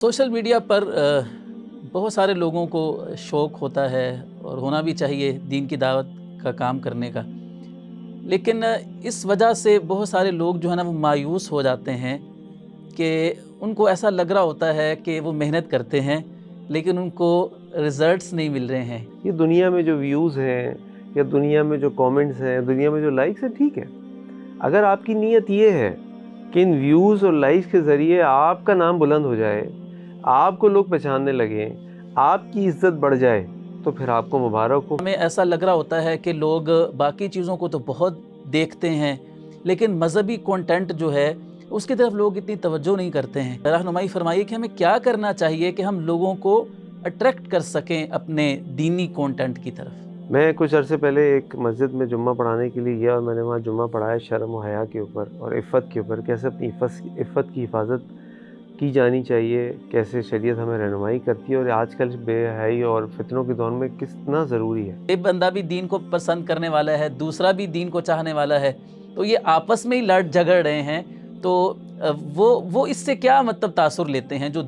Social media پر بہت سارے لوگوں کو شوق ہوتا ہے اور ہونا بھی چاہیے دین کی دعوت کا کام کرنے کا، لیکن اس وجہ سے بہت سارے لوگ جو ہے نا وہ مایوس ہو جاتے ہیں کہ ان کو ایسا لگ رہا ہوتا ہے کہ وہ محنت کرتے ہیں لیکن ان کو رزلٹس نہیں مل رہے ہیں۔ یہ دنیا میں جو ویوز ہیں یا دنیا میں جو کامنٹس ہیں، دنیا میں جو لائکس ہیں، ٹھیک ہے، اگر آپ کی نیت یہ ہے کہ ان ویوز اور لائکس کے ذریعے آپ کا نام بلند ہو جائے، آپ کو لوگ پہچاننے لگیں، آپ کی عزت بڑھ جائے، تو پھر آپ کو مبارک ہو۔ ہمیں ایسا لگ رہا ہوتا ہے کہ لوگ باقی چیزوں کو تو بہت دیکھتے ہیں لیکن مذہبی کنٹینٹ جو ہے اس کی طرف لوگ اتنی توجہ نہیں کرتے ہیں۔ رہنمائی فرمائیے کہ ہمیں کیا کرنا چاہیے کہ ہم لوگوں کو اٹریکٹ کر سکیں اپنے دینی کنٹینٹ کی طرف۔ میں کچھ عرصے پہلے ایک مسجد میں جمعہ پڑھانے کے لیے گیا اور میں نے وہاں جمعہ پڑھایا شرم و حیا کے اوپر اور عفت کے اوپر، کیسے اپنی عفت کی حفاظت کی جانی چاہیے، کیسے شریعت ہمیں رہنمائی کرتی ہے اور آج کل بے حیائی اور فتنوں کے دور میں کتنا ضروری ہے۔ ایک بندہ بھی دین کو پسند کرنے والا ہے، دوسرا بھی دین کو چاہنے والا ہے، تو یہ آپس میں ہی لڑ جھگڑ رہے ہیں، تو وہ اس سے کیا مطلب تاثر لیتے ہیں جو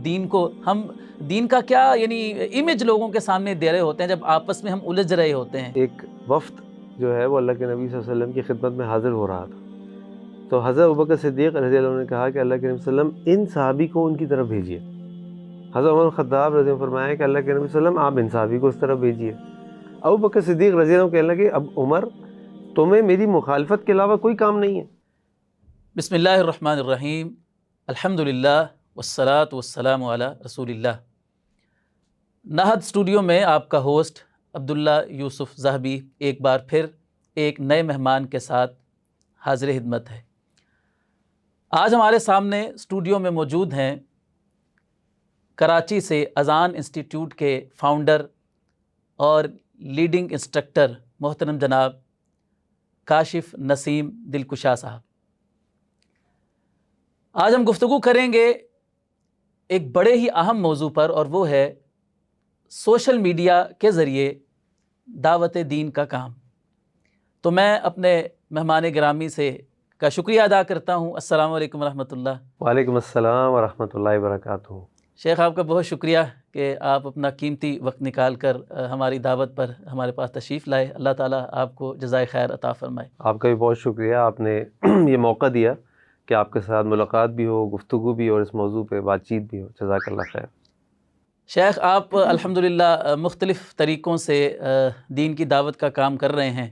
ہم دین کا کیا یعنی امیج لوگوں کے سامنے دے رہے ہوتے ہیں جب آپس میں ہم الجھ رہے ہوتے ہیں۔ ایک وفد جو ہے وہ اللہ کے نبی صلی اللہ علیہ وسلم کی خدمت میں حاضر ہو رہا تھا، تو حضرت ابوبکر صدیق رضی اللہ عنہ نے کہا کہ اللہ کے نبی صلی اللہ علیہ وسلم ان صحابی کو ان کی طرف بھیجیے۔ حضرت عمر خطاب رضی اللہ عنہ فرمایا کہ اللہ کے نبی صلی اللہ علیہ وسلم آپ ان صحابی کو اس طرف بھیجیے۔ ابوبکر صدیق رضی اللہ عنہ کہنے لگے اب عمر تمہیں میری مخالفت کے علاوہ کوئی کام نہیں ہے۔ بسم اللہ الرحمن الرحیم، الحمدللہ والصلاة والسلام علی رسول اللہ۔ نہد اسٹوڈیو میں آپ کا ہوسٹ عبداللہ یوسف ذہبی ایک بار پھر ایک نئے مہمان کے ساتھ حاضر خدمت ہے۔ آج ہمارے سامنے اسٹوڈیو میں موجود ہیں کراچی سے اذان انسٹیٹیوٹ کے فاؤنڈر اور لیڈنگ انسٹرکٹر محترم جناب کاشف نسیم دلکشا صاحب۔ آج ہم گفتگو کریں گے ایک بڑے ہی اہم موضوع پر، اور وہ ہے سوشل میڈیا کے ذریعے دعوت دین کا کام۔ تو میں اپنے مہمان گرامی سے کا شکریہ ادا کرتا ہوں۔ السلام علیکم ورحمۃ اللہ۔ وعلیکم السلام ورحمۃ اللہ وبرکاتہ۔ شیخ آپ کا بہت شکریہ کہ آپ اپنا قیمتی وقت نکال کر ہماری دعوت پر ہمارے پاس تشریف لائے۔ اللہ تعالیٰ آپ کو جزائے خیر عطا فرمائے۔ آپ کا بھی بہت شکریہ، آپ نے یہ موقع دیا کہ آپ کے ساتھ ملاقات بھی ہو، گفتگو بھی اور اس موضوع پہ بات چیت بھی ہو۔ جزاک اللہ خیر۔ شیخ آپ الحمدللہ مختلف طریقوں سے دین کی دعوت کا کام کر رہے ہیں،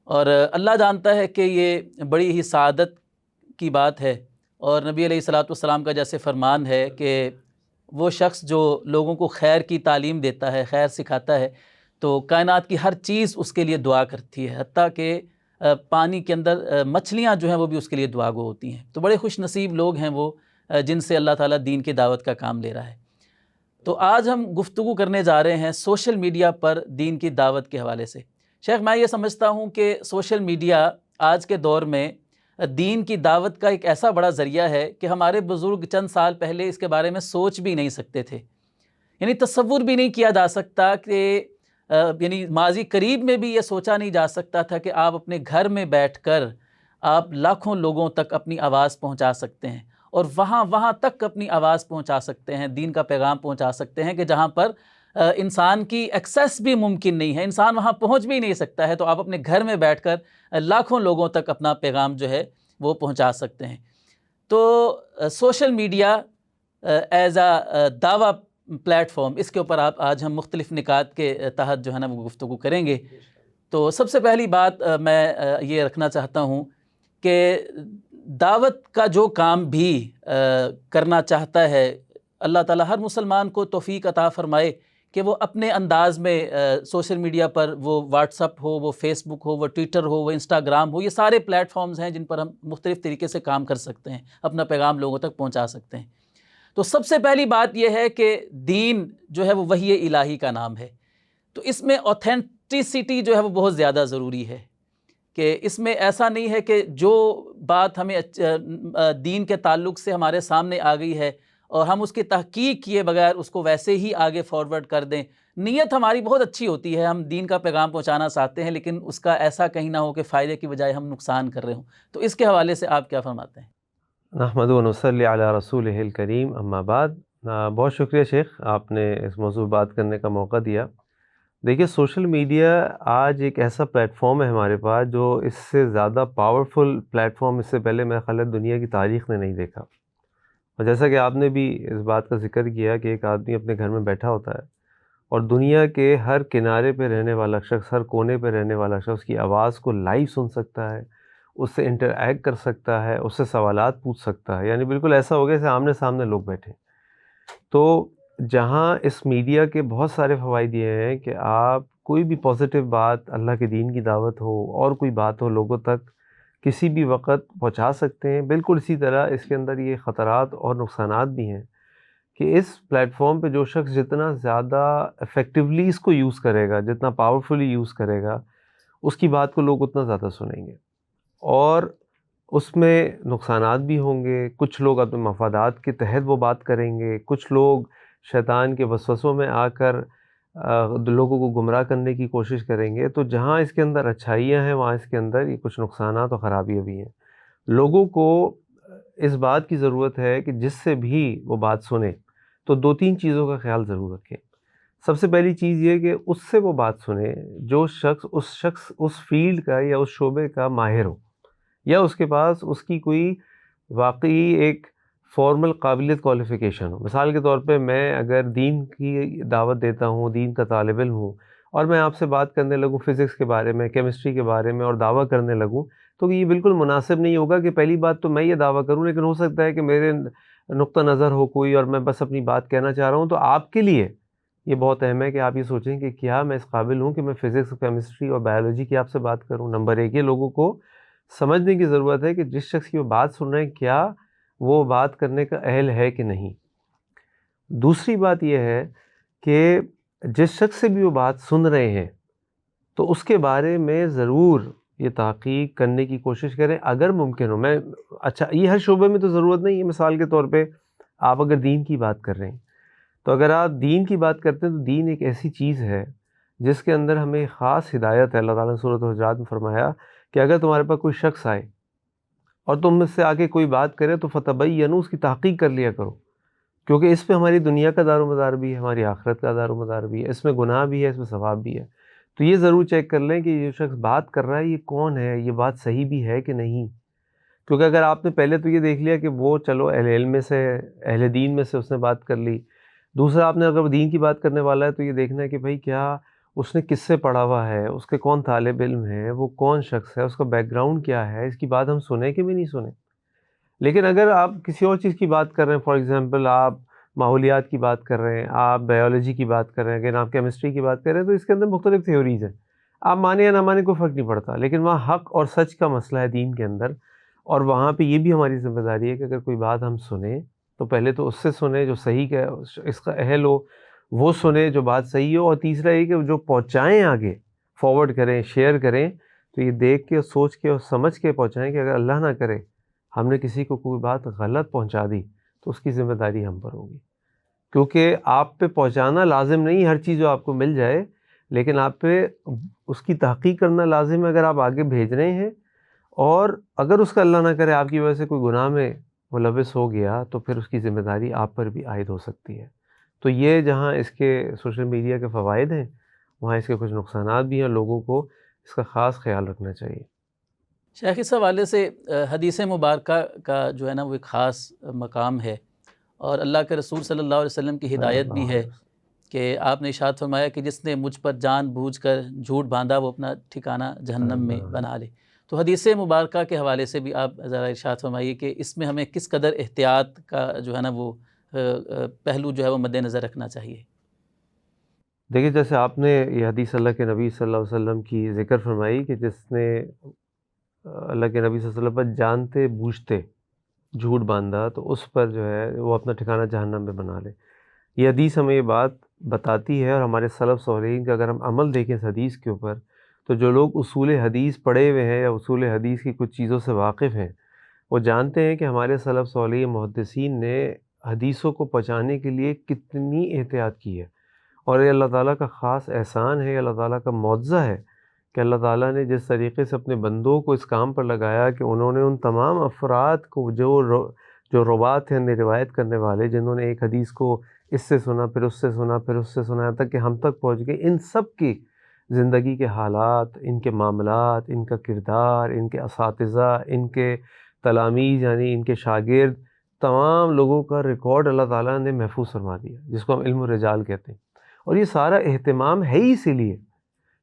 اور اللہ جانتا ہے کہ یہ بڑی ہی سعادت کی بات ہے، اور نبی علیہ الصلاۃ والسلام کا جیسے فرمان ہے کہ وہ شخص جو لوگوں کو خیر کی تعلیم دیتا ہے، خیر سکھاتا ہے، تو کائنات کی ہر چیز اس کے لیے دعا کرتی ہے، حتیٰ کہ پانی کے اندر مچھلیاں جو ہیں وہ بھی اس کے لیے دعا گو ہوتی ہیں۔ تو بڑے خوش نصیب لوگ ہیں وہ جن سے اللہ تعالیٰ دین کی دعوت کا کام لے رہا ہے۔ تو آج ہم گفتگو کرنے جا رہے ہیں سوشل میڈیا پر دین کی دعوت کے حوالے سے۔ شیخ میں یہ سمجھتا ہوں کہ سوشل میڈیا آج کے دور میں دین کی دعوت کا ایک ایسا بڑا ذریعہ ہے کہ ہمارے بزرگ چند سال پہلے اس کے بارے میں سوچ بھی نہیں سکتے تھے، یعنی تصور بھی نہیں کیا جا سکتا کہ یعنی ماضی قریب میں بھی یہ سوچا نہیں جا سکتا تھا کہ آپ اپنے گھر میں بیٹھ کر آپ لاکھوں لوگوں تک اپنی آواز پہنچا سکتے ہیں، اور وہاں تک اپنی آواز پہنچا سکتے ہیں، دین کا پیغام پہنچا سکتے ہیں کہ جہاں پر انسان کی ایکسیس بھی ممکن نہیں ہے، انسان وہاں پہنچ بھی نہیں سکتا ہے، تو آپ اپنے گھر میں بیٹھ کر لاکھوں لوگوں تک اپنا پیغام جو ہے وہ پہنچا سکتے ہیں۔ تو سوشل میڈیا ایز اے دعویٰ پلیٹ فارم، اس کے اوپر آج ہم مختلف نکات کے تحت جو ہے نا وہ گفتگو کریں گے۔ تو سب سے پہلی بات میں یہ رکھنا چاہتا ہوں کہ دعوت کا جو کام بھی کرنا چاہتا ہے، اللہ تعالیٰ ہر مسلمان کو توفیق عطا فرمائے کہ وہ اپنے انداز میں سوشل میڈیا پر، وہ واٹس اپ ہو، وہ فیس بک ہو، وہ ٹویٹر ہو، وہ انسٹاگرام ہو، یہ سارے پلیٹ فارمز ہیں جن پر ہم مختلف طریقے سے کام کر سکتے ہیں، اپنا پیغام لوگوں تک پہنچا سکتے ہیں۔ تو سب سے پہلی بات یہ ہے کہ دین جو ہے وہ وحی الہی کا نام ہے، تو اس میں اوتھینٹسٹی جو ہے وہ بہت زیادہ ضروری ہے، کہ اس میں ایسا نہیں ہے کہ جو بات ہمیں دین کے تعلق سے ہمارے سامنے آ گئی ہے اور ہم اس کی تحقیق کیے بغیر اس کو ویسے ہی آگے فارورڈ کر دیں۔ نیت ہماری بہت اچھی ہوتی ہے، ہم دین کا پیغام پہنچانا چاہتے ہیں، لیکن اس کا ایسا کہیں نہ ہو کہ فائدے کی بجائے ہم نقصان کر رہے ہوں۔ تو اس کے حوالے سے آپ کیا فرماتے ہیں؟ نحمد و نصلی علی رسولہ الکریم، اما بعد۔ بہت شکریہ شیخ، آپ نے اس موضوع پہ بات کرنے کا موقع دیا۔ دیکھیے سوشل میڈیا آج ایک ایسا پلیٹ فارم ہے ہمارے پاس جو اس سے زیادہ پاورفل پلیٹ فارم اس سے پہلے میرا خیال ہے دنیا کی تاریخ نے نہیں دیکھا۔ اور جیسا کہ آپ نے بھی اس بات کا ذکر کیا کہ ایک آدمی اپنے گھر میں بیٹھا ہوتا ہے اور دنیا کے ہر کنارے پہ رہنے والا شخص، ہر کونے پہ رہنے والا شخص کی آواز کو لائیو سن سکتا ہے، اس سے انٹریکٹ کر سکتا ہے، اس سے سوالات پوچھ سکتا ہے، یعنی بالکل ایسا ہو گیا جیسے آمنے سامنے لوگ بیٹھے۔ تو جہاں اس میڈیا کے بہت سارے فوائد یہ ہیں کہ آپ کوئی بھی پازیٹیو بات، اللہ کے دین کی دعوت ہو اور کوئی بات ہو، لوگوں تک کسی بھی وقت پہنچا سکتے ہیں۔ بالکل اسی طرح اس کے اندر یہ خطرات اور نقصانات بھی ہیں کہ اس پلیٹ فارم پہ جو شخص جتنا زیادہ افیکٹولی اس کو یوز کرے گا، جتنا پاورفلی یوز کرے گا، اس کی بات کو لوگ اتنا زیادہ سنیں گے، اور اس میں نقصانات بھی ہوں گے۔ کچھ لوگ اپنے مفادات کے تحت وہ بات کریں گے، کچھ لوگ شیطان کے وسوسوں میں آ کر لوگوں کو گمراہ کرنے کی کوشش کریں گے۔ تو جہاں اس کے اندر اچھائیاں ہیں وہاں اس کے اندر یہ کچھ نقصانات اور خرابیاں بھی ہیں۔ لوگوں کو اس بات کی ضرورت ہے کہ جس سے بھی وہ بات سنیں تو دو تین چیزوں کا خیال ضرور رکھیں۔ سب سے پہلی چیز یہ کہ اس سے وہ بات سنیں جو شخص اس فیلڈ کا یا اس شعبے کا ماہر ہو، یا اس کے پاس اس کی کوئی واقعی ایک فارمل قابلیت کوالیفیکیشن ہو۔ مثال کے طور پہ میں اگر دین کی دعوت دیتا ہوں، دین کا طالب علم ہوں، اور میں آپ سے بات کرنے لگوں فزکس کے بارے میں، کیمسٹری کے بارے میں، اور دعویٰ کرنے لگوں، تو یہ بالکل مناسب نہیں ہوگا کہ پہلی بات تو میں یہ دعویٰ کروں، لیکن ہو سکتا ہے کہ میرے نقطہ نظر ہو کوئی اور میں بس اپنی بات کہنا چاہ رہا ہوں۔ تو آپ کے لیے یہ بہت اہم ہے کہ آپ یہ سوچیں کہ کیا میں اس قابل ہوں کہ میں فزکس، کیمسٹری اور بایولوجی کی آپ سے بات کروں۔ نمبر ایک، یہ لوگوں کو سمجھنے کی ضرورت ہے کہ جس شخص کی وہ بات سن رہے ہیں کیا وہ بات کرنے کا اہل ہے کہ نہیں۔ دوسری بات یہ ہے کہ جس شخص سے بھی وہ بات سن رہے ہیں تو اس کے بارے میں ضرور یہ تحقیق کرنے کی کوشش کریں اگر ممکن ہو۔ اچھا یہ ہر شعبے میں تو ضرورت نہیں ہے۔ مثال کے طور پہ آپ اگر دین کی بات کر رہے ہیں تو اگر آپ دین کی بات کرتے ہیں تو دین ایک ایسی چیز ہے جس کے اندر ہمیں خاص ہدایت ہے۔ اللہ تعالیٰ نے سورۃ الحجرات میں فرمایا کہ اگر تمہارے پاس کوئی شخص آئے اور تم مجھ سے آگے کوئی بات کرے تو فتبینوا، اس کی تحقیق کر لیا کرو، کیونکہ اس پہ ہماری دنیا کا دار و مدار بھی ہے، ہماری آخرت کا دار و مدار بھی ہے، اس میں گناہ بھی ہے، اس میں ثواب بھی ہے۔ تو یہ ضرور چیک کر لیں کہ یہ شخص بات کر رہا ہے یہ کون ہے، یہ بات صحیح بھی ہے کہ نہیں۔ کیونکہ اگر آپ نے پہلے تو یہ دیکھ لیا کہ وہ چلو اہل علم میں سے، اہل دین میں سے اس نے بات کر لی، دوسرا آپ نے اگر دین کی بات کرنے والا ہے تو یہ دیکھنا ہے کہ بھئی کیا اس نے کس سے پڑھا ہوا ہے، اس کے کون طالب علم ہے، وہ کون شخص ہے، اس کا بیک گراؤنڈ کیا ہے، اس کی بات ہم سنیں کہ بھی نہیں سنیں۔ لیکن اگر آپ کسی اور چیز کی بات کر رہے ہیں، فار ایگزامپل آپ ماحولیات کی بات کر رہے ہیں، آپ بایولوجی کی بات کر رہے ہیں، اگر آپ کیمسٹری کی بات کر رہے ہیں، تو اس کے اندر مختلف تھیوریز ہیں، آپ مانیں یا نہ مانیں کوئی فرق نہیں پڑتا، لیکن وہاں حق اور سچ کا مسئلہ ہے دین کے اندر، اور وہاں پہ یہ بھی ہماری ذمہ داری ہے کہ اگر کوئی بات ہم سنیں تو پہلے تو اس سے سنیں جو صحیح کا اس کا اہل ہو، وہ سنیں جو بات صحیح ہو، اور تیسرا یہ کہ جو پہنچائیں آگے، فارورڈ کریں، شیئر کریں، تو یہ دیکھ کے، سوچ کے اور سمجھ کے پہنچائیں کہ اگر اللہ نہ کرے ہم نے کسی کو کوئی بات غلط پہنچا دی تو اس کی ذمہ داری ہم پر ہوگی، کیونکہ آپ پہ پہنچانا لازم نہیں ہر چیز جو آپ کو مل جائے، لیکن آپ پہ اس کی تحقیق کرنا لازم ہے۔ اگر آپ آگے بھیج رہے ہیں اور اگر اس کا اللہ نہ کرے آپ کی وجہ سے کوئی گناہ میں ملوث ہو گیا تو پھر اس کی ذمہ داری آپ پر بھی عائد ہو سکتی ہے۔ تو یہ جہاں اس کے سوشل میڈیا کے فوائد ہیں وہاں اس کے کچھ نقصانات بھی ہیں، لوگوں کو اس کا خاص خیال رکھنا چاہیے۔ شیخ اس حوالے سے حدیث مبارکہ کا جو ہے نا وہ ایک خاص مقام ہے، اور اللہ کے رسول صلی اللہ علیہ وسلم کی ہدایت بھی ہے کہ آپ نے ارشاد فرمایا کہ جس نے مجھ پر جان بوجھ کر جھوٹ باندھا وہ اپنا ٹھکانہ جہنم میں بنا لے۔ تو حدیث مبارکہ کے حوالے سے بھی آپ ذرا ارشاد فرمائیے کہ اس میں ہمیں کس قدر احتیاط کا جو ہے نا وہ پہلو جو ہے وہ مد نظر رکھنا چاہیے۔ دیکھیے جیسے آپ نے یہ حدیث اللہ کے نبی صلی اللہ علیہ وسلم کی ذکر فرمائی کہ جس نے اللہ کے نبی صلی اللہ علیہ وسلم پر جانتے بوجھتے جھوٹ باندھا تو اس پر جو ہے وہ اپنا ٹھکانہ جہنم میں بنا لے۔ یہ حدیث ہمیں یہ بات بتاتی ہے، اور ہمارے سلف صالحین کا اگر ہم عمل دیکھیں اس حدیث کے اوپر تو جو لوگ اصول حدیث پڑھے ہوئے ہیں یا اصول حدیث کی کچھ چیزوں سے واقف ہیں وہ جانتے ہیں کہ ہمارے سلف صالحین محدثین نے حدیثوں کو پہنچانے کے لیے کتنی احتیاط کی ہے، اور یہ اللہ تعالیٰ کا خاص احسان ہے، اللہ تعالیٰ کا معجزہ ہے کہ اللہ تعالیٰ نے جس طریقے سے اپنے بندوں کو اس کام پر لگایا کہ انہوں نے ان تمام افراد کو جو روات ہیں روایت کرنے والے، جنہوں نے ایک حدیث کو اس سے سنا، پھر اس سے سنا، پھر اس سے سنا، یہاں تک کہ ہم تک پہنچ گئے، ان سب کی زندگی کے حالات، ان کے معاملات، ان کا کردار، ان کے اساتذہ، ان کے تلاميذ یعنی ان کے شاگرد، تمام لوگوں کا ریکارڈ اللہ تعالیٰ نے محفوظ فرما دیا، جس کو ہم علم الرجال کہتے ہیں۔ اور یہ سارا اہتمام ہے ہی اسی لیے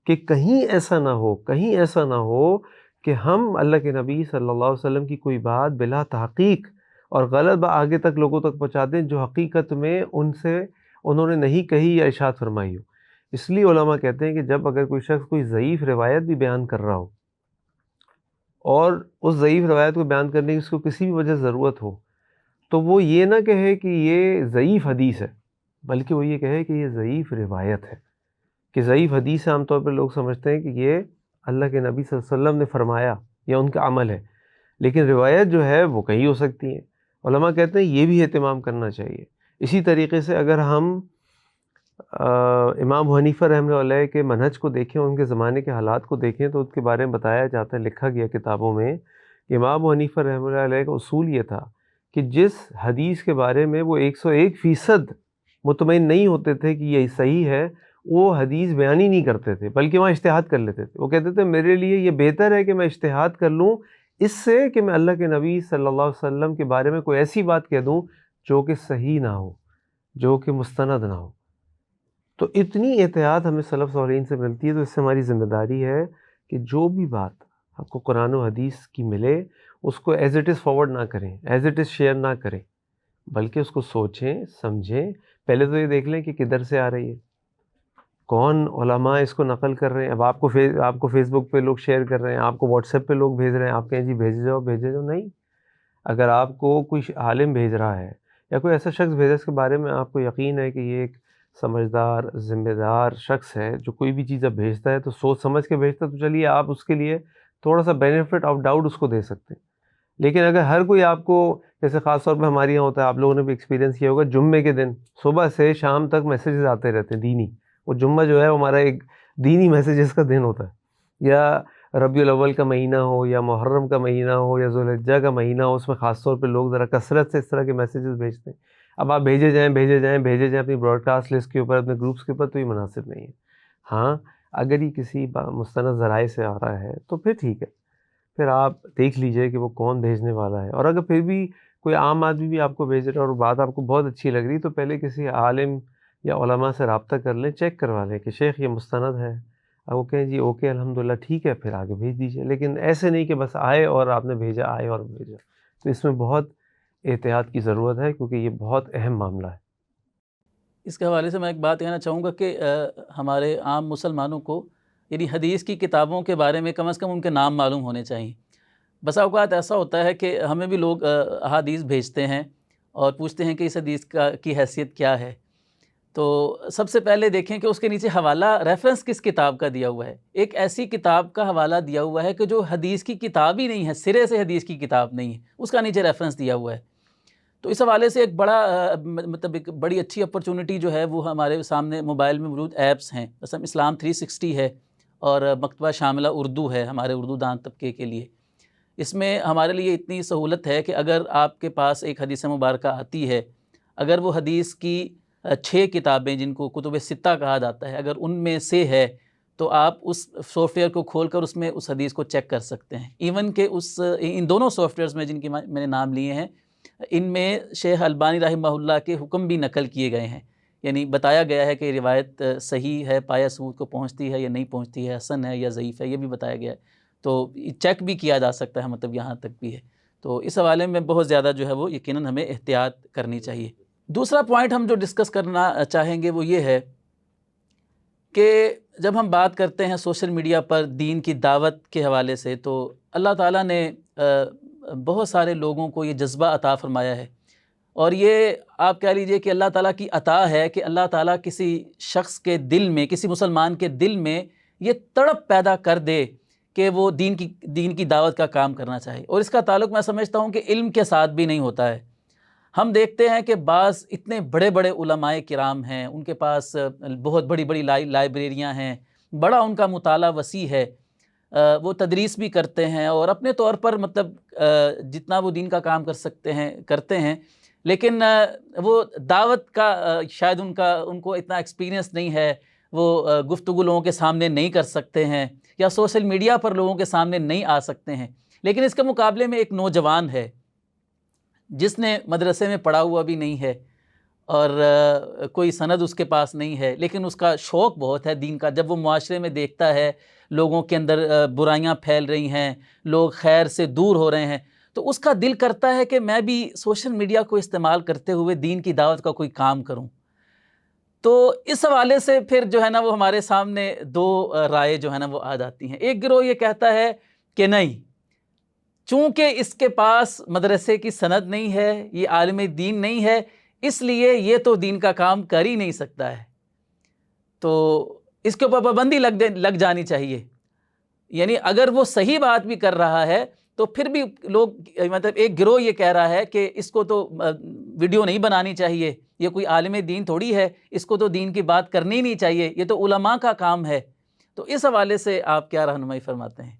کہ کہیں ایسا نہ ہو کہ ہم اللہ کے نبی صلی اللہ علیہ وسلم کی کوئی بات بلا تحقیق اور غلط بات آگے تک لوگوں تک پہنچا دیں جو حقیقت میں انہوں نے نہیں کہی یا ارشاد فرمائی ہو۔ اس لیے علماء کہتے ہیں کہ جب اگر کوئی شخص کوئی ضعیف روایت بھی بیان کر رہا ہو اور اس ضعیف روایت کو بیان کرنے کی اس کو کسی بھی وجہ ضرورت ہو، تو وہ یہ نہ کہے کہ یہ ضعیف حدیث ہے، بلکہ وہ یہ کہے کہ یہ ضعیف روایت ہے۔ کہ ضعیف حدیث عام طور پر لوگ سمجھتے ہیں کہ یہ اللہ کے نبی صلی اللہ علیہ وسلم نے فرمایا یا ان کا عمل ہے، لیکن روایت جو ہے وہ کہیں ہو سکتی ہے۔ علماء کہتے ہیں یہ بھی اہتمام کرنا چاہیے۔ اسی طریقے سے اگر ہم امام ابو حنیفہ رحمۃ اللہ علیہ کے منہج کو دیکھیں، ان کے زمانے کے حالات کو دیکھیں، تو اس کے بارے میں بتایا جاتا ہے، لکھا گیا کتابوں میں کہ امام ابو حنیفہ رحمۃ اللہ علیہ کا اصول یہ تھا کہ جس حدیث کے بارے میں وہ 101% مطمئن نہیں ہوتے تھے کہ یہ صحیح ہے، وہ حدیث بیان ہی نہیں کرتے تھے، بلکہ وہاں اجتہاد کر لیتے تھے۔ وہ کہتے تھے میرے لیے یہ بہتر ہے کہ میں اجتہاد کر لوں اس سے کہ میں اللہ کے نبی صلی اللہ علیہ وسلم کے بارے میں کوئی ایسی بات کہہ دوں جو کہ صحیح نہ ہو، جو کہ مستند نہ ہو۔ تو اتنی احتیاط ہمیں سلف صالحین سے ملتی ہے، تو اس سے ہماری ذمہ داری ہے کہ جو بھی بات آپ کو قرآن و حدیث کی ملے اس کو ایز اٹ از فارورڈ نہ کریں، ایز اٹ از شیئر نہ کریں، بلکہ اس کو سوچیں، سمجھیں۔ پہلے تو یہ دیکھ لیں کہ کدھر سے آ رہی ہے، کون علماء اس کو نقل کر رہے ہیں۔ اب آپ کو فیس بک پہ لوگ شیئر کر رہے ہیں، آپ کو واٹس ایپ پہ لوگ بھیج رہے ہیں، آپ کہیں جی بھیجے جاؤ، نہیں۔ اگر آپ کو کوئی عالم بھیج رہا ہے یا کوئی ایسا شخص بھیجا اس کے بارے میں آپ کو یقین ہے کہ یہ ایک سمجھدار ذمہ دار شخص ہے، جو کوئی بھی چیز اب بھیجتا ہے تو سوچ سمجھ کے بھیجتا ہے، تو چلیے آپ اس کے لیے تھوڑا سا بینیفٹ آف ڈاؤٹ اس کو دے سکتے ہیں۔ لیکن اگر ہر کوئی آپ کو، جیسے خاص طور پہ ہمارے یہاں ہوتا ہے، آپ لوگوں نے بھی ایکسپیرینس کیا ہوگا، جمعے کے دن صبح سے شام تک میسیجز آتے رہتے ہیں دینی۔ وہ جمعہ جو ہے ہمارا ایک دینی میسیجز کا دن ہوتا ہے، یا ربیع الاول کا مہینہ ہو، یا محرم کا مہینہ ہو، یا ذوالحجہ کا مہینہ ہو، اس میں خاص طور پہ لوگ ذرا کثرت سے اس طرح کے میسیجز بھیجتے ہیں۔ اب آپ بھیجے جائیں اپنی براڈ کاسٹ لسٹ کے اوپر، اپنے گروپس کے اوپر، تو یہ مناسب نہیں ہے۔ ہاں اگر یہ کسی مستند ذرائع سے آ رہا ہے تو پھر ٹھیک ہے، پھر آپ دیکھ لیجئے کہ وہ کون بھیجنے والا ہے، اور اگر پھر بھی کوئی عام آدمی بھی آپ کو بھیج رہا ہے اور بات آپ کو بہت اچھی لگ رہی، تو پہلے کسی عالم یا علماء سے رابطہ کر لیں، چیک کروا لیں کہ شیخ یہ مستند ہے، اب وہ کہیں جی اوکے الحمدللہ ٹھیک ہے، پھر آگے بھیج دیجئے۔ لیکن ایسے نہیں کہ بس آئے اور آپ نے بھیجا، آئے اور بھیجا۔ تو اس میں بہت احتیاط کی ضرورت ہے، کیونکہ یہ بہت اہم معاملہ ہے۔ اس کے حوالے سے میں ایک بات کہنا چاہوں گا کہ ہمارے عام مسلمانوں کو یعنی حدیث کی کتابوں کے بارے میں کم از کم ان کے نام معلوم ہونے چاہیے۔ بسا اوقات ایسا ہوتا ہے کہ ہمیں بھی لوگ احادیث بھیجتے ہیں اور پوچھتے ہیں کہ اس حدیث کی حیثیت کیا ہے، تو سب سے پہلے دیکھیں کہ اس کے نیچے حوالہ ریفرنس کس کتاب کا دیا ہوا ہے۔ ایک ایسی کتاب کا حوالہ دیا ہوا ہے کہ جو حدیث کی کتاب ہی نہیں ہے، سرے سے حدیث کی کتاب نہیں ہے، اس کا نیچے ریفرنس دیا ہوا ہے۔ تو اس حوالے سے ایک ایک بڑی اچھی اپرچونٹی جو ہے وہ ہمارے سامنے موبائل میں موجود ایپس ہیں، مثلا اسلام 360 ہے اور مکتبہ شاملہ اردو ہے ہمارے اردو دان طبقے کے لیے۔ اس میں ہمارے لیے اتنی سہولت ہے کہ اگر آپ کے پاس ایک حدیث مبارکہ آتی ہے، اگر وہ حدیث کی 6 کتابیں جن کو کتب ستہ کہا جاتا ہے، اگر ان میں سے ہے تو آپ اس سافٹ ویئر کو کھول کر اس میں اس حدیث کو چیک کر سکتے ہیں۔ ایون کہ ان دونوں سافٹ ویئرز میں جن کی میں نے نام لیے ہیں، ان میں شیخ البانی رحمہ اللہ کے حکم بھی نقل کیے گئے ہیں، یعنی بتایا گیا ہے کہ روایت صحیح ہے، پایہ ثبوت کو پہنچتی ہے یا نہیں پہنچتی ہے، حسن ہے یا ضعیف ہے، یہ بھی بتایا گیا ہے۔ تو چیک بھی کیا جا سکتا ہے، مطلب یہاں تک بھی ہے۔ تو اس حوالے میں بہت زیادہ جو ہے وہ یقیناً ہمیں احتیاط کرنی چاہیے۔ دوسرا پوائنٹ ہم جو ڈسکس کرنا چاہیں گے وہ یہ ہے کہ جب ہم بات کرتے ہیں سوشل میڈیا پر دین کی دعوت کے حوالے سے، تو اللہ تعالیٰ نے بہت سارے لوگوں کو یہ جذبہ عطا فرمایا ہے، اور یہ آپ کہہ لیجئے کہ اللہ تعالیٰ کی عطا ہے کہ اللہ تعالیٰ کسی شخص کے دل میں، کسی مسلمان کے دل میں یہ تڑپ پیدا کر دے کہ وہ دین کی دعوت کا کام کرنا چاہے۔ اور اس کا تعلق میں سمجھتا ہوں کہ علم کے ساتھ بھی نہیں ہوتا ہے۔ ہم دیکھتے ہیں کہ بعض اتنے بڑے بڑے علماء کرام ہیں، ان کے پاس بہت بڑی بڑی لائبریریاں ہیں، بڑا ان کا مطالعہ وسیع ہے، وہ تدریس بھی کرتے ہیں اور اپنے طور پر مطلب جتنا وہ دین کا کام کر سکتے ہیں کرتے ہیں، لیکن وہ دعوت کا شاید ان کو اتنا ایکسپیرینس نہیں ہے، وہ گفتگو لوگوں کے سامنے نہیں کر سکتے ہیں یا سوشل میڈیا پر لوگوں کے سامنے نہیں آ سکتے ہیں۔ لیکن اس کے مقابلے میں ایک نوجوان ہے جس نے مدرسے میں پڑھا ہوا بھی نہیں ہے اور کوئی سند اس کے پاس نہیں ہے، لیکن اس کا شوق بہت ہے دین کا۔ جب وہ معاشرے میں دیکھتا ہے لوگوں کے اندر برائیاں پھیل رہی ہیں، لوگ خیر سے دور ہو رہے ہیں، تو اس کا دل کرتا ہے کہ میں بھی سوشل میڈیا کو استعمال کرتے ہوئے دین کی دعوت کا کوئی کام کروں۔ تو اس حوالے سے پھر جو ہے نا وہ ہمارے سامنے دو رائے جو ہے نا وہ آ جاتی ہیں۔ ایک گروہ یہ کہتا ہے کہ نہیں، چونکہ اس کے پاس مدرسے کی سند نہیں ہے، یہ عالم دین نہیں ہے، اس لیے یہ تو دین کا کام کر ہی نہیں سکتا ہے، تو اس کے اوپر پابندی لگ جانی چاہیے۔ یعنی اگر وہ صحیح بات بھی کر رہا ہے تو پھر بھی لوگ مطلب ایک گروہ یہ کہہ رہا ہے کہ اس کو تو ویڈیو نہیں بنانی چاہیے، یہ کوئی عالم دین تھوڑی ہے، اس کو تو دین کی بات کرنی نہیں چاہیے، یہ تو علماء کا کام ہے۔ تو اس حوالے سے آپ کیا رہنمائی فرماتے ہیں؟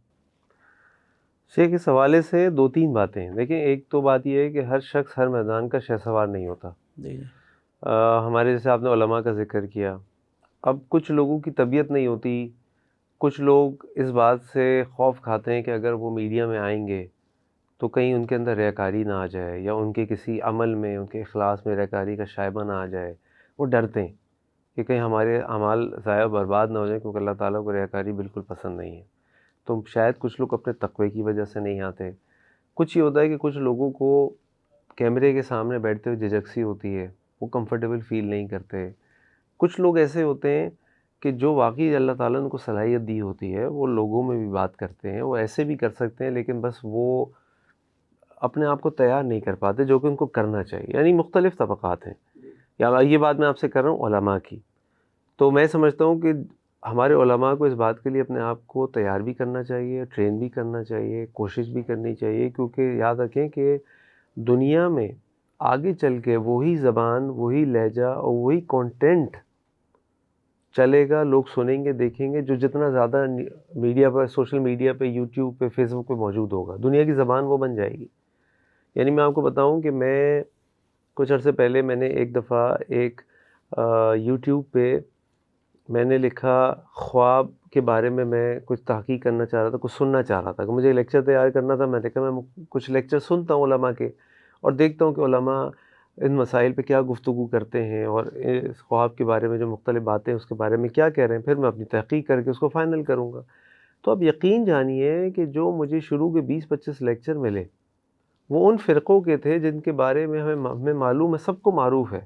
شیخ اس حوالے سے دو تین باتیں ہیں۔ دیکھیں، ایک تو بات یہ ہے کہ ہر شخص ہر میدان کا شہ سوار نہیں ہوتا۔ جی جی ہمارے جیسے آپ نے علماء کا ذکر کیا، اب کچھ لوگوں کی طبیعت نہیں ہوتی، کچھ لوگ اس بات سے خوف کھاتے ہیں کہ اگر وہ میڈیا میں آئیں گے تو کہیں ان کے اندر ریاکاری نہ آ جائے یا ان کے کسی عمل میں، ان کے اخلاص میں ریاکاری کا شائبہ نہ آ جائے۔ وہ ڈرتے ہیں کہ کہیں ہمارے اعمال ضائع برباد نہ ہو جائیں، کیونکہ اللہ تعالیٰ کو ریاکاری بالکل پسند نہیں ہے۔ تو شاید کچھ لوگ اپنے تقوی کی وجہ سے نہیں آتے۔ کچھ یہ ہوتا ہے کہ کچھ لوگوں کو کیمرے کے سامنے بیٹھتے ہوئے جھجک ہوتی ہے، وہ کمفرٹیبل فیل نہیں کرتے۔ کچھ لوگ ایسے ہوتے ہیں کہ جو واقعی اللہ تعالیٰ نے ان کو صلاحیت دی ہوتی ہے، وہ لوگوں میں بھی بات کرتے ہیں، وہ ایسے بھی کر سکتے ہیں، لیکن بس وہ اپنے آپ کو تیار نہیں کر پاتے جو کہ ان کو کرنا چاہیے۔ یعنی مختلف طبقات ہیں، یا یہ بات میں آپ سے کر رہا ہوں علماء کی۔ تو میں سمجھتا ہوں کہ ہمارے علماء کو اس بات کے لیے اپنے آپ کو تیار بھی کرنا چاہیے، ٹرین بھی کرنا چاہیے، کوشش بھی کرنی چاہیے، کیونکہ یاد رکھیں کہ دنیا میں آگے چل کے وہی زبان، وہی لہجہ اور وہی کانٹینٹ چلے گا، لوگ سنیں گے، دیکھیں گے، جو جتنا زیادہ میڈیا پر، سوشل میڈیا پہ، یوٹیوب پہ، فیس بک پہ موجود ہوگا، دنیا کی زبان وہ بن جائے گی۔ یعنی میں آپ کو بتاؤں کہ میں کچھ عرصے پہلے میں نے ایک دفعہ ایک یوٹیوب پہ میں نے لکھا خواب کے بارے میں کچھ تحقیق کرنا چاہ رہا تھا، کچھ سننا چاہ رہا تھا، کہ مجھے لیکچر تیار کرنا تھا۔ میں نے کہا میں کچھ لیکچر سنتا ہوں علماء کے اور دیکھتا ہوں کہ علماء ان مسائل پہ کیا گفتگو کرتے ہیں اور اس خواب کے بارے میں جو مختلف باتیں اس کے بارے میں کیا کہہ رہے ہیں، پھر میں اپنی تحقیق کر کے اس کو فائنل کروں گا۔ تو اب یقین جانیے کہ جو مجھے شروع کے 20-25 لیکچر ملے وہ ان فرقوں کے تھے جن کے بارے میں ہمیں معلوم ہے، سب کو معروف ہے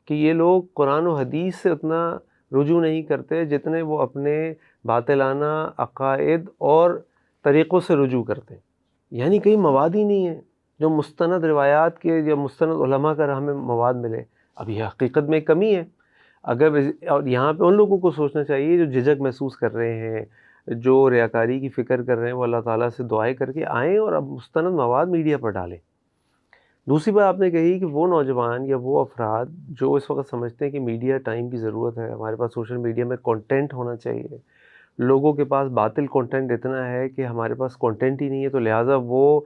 کہ یہ لوگ قرآن و حدیث سے اتنا رجوع نہیں کرتے جتنے وہ اپنے باطلانہ عقائد اور طریقوں سے رجوع کرتے ہیں۔ یعنی کئی مواد ہی نہیں ہے جو مستند روایات کے یا مستند علماء کا ہمیں مواد ملے۔ اب یہ حقیقت میں کمی ہے۔ اگر اور یہاں پہ ان لوگوں کو سوچنا چاہیے جو جھجک محسوس کر رہے ہیں، جو ریاکاری کی فکر کر رہے ہیں، وہ اللہ تعالیٰ سے دعائیں کر کے آئیں اور اب مستند مواد میڈیا پر ڈالیں۔ دوسری بات آپ نے کہی کہ وہ نوجوان یا وہ افراد جو اس وقت سمجھتے ہیں کہ میڈیا ٹائم کی ضرورت ہے، ہمارے پاس سوشل میڈیا میں کنٹینٹ ہونا چاہیے، لوگوں کے پاس باطل کنٹینٹ اتنا ہے کہ ہمارے پاس کنٹینٹ ہی نہیں ہے، تو لہٰذا وہ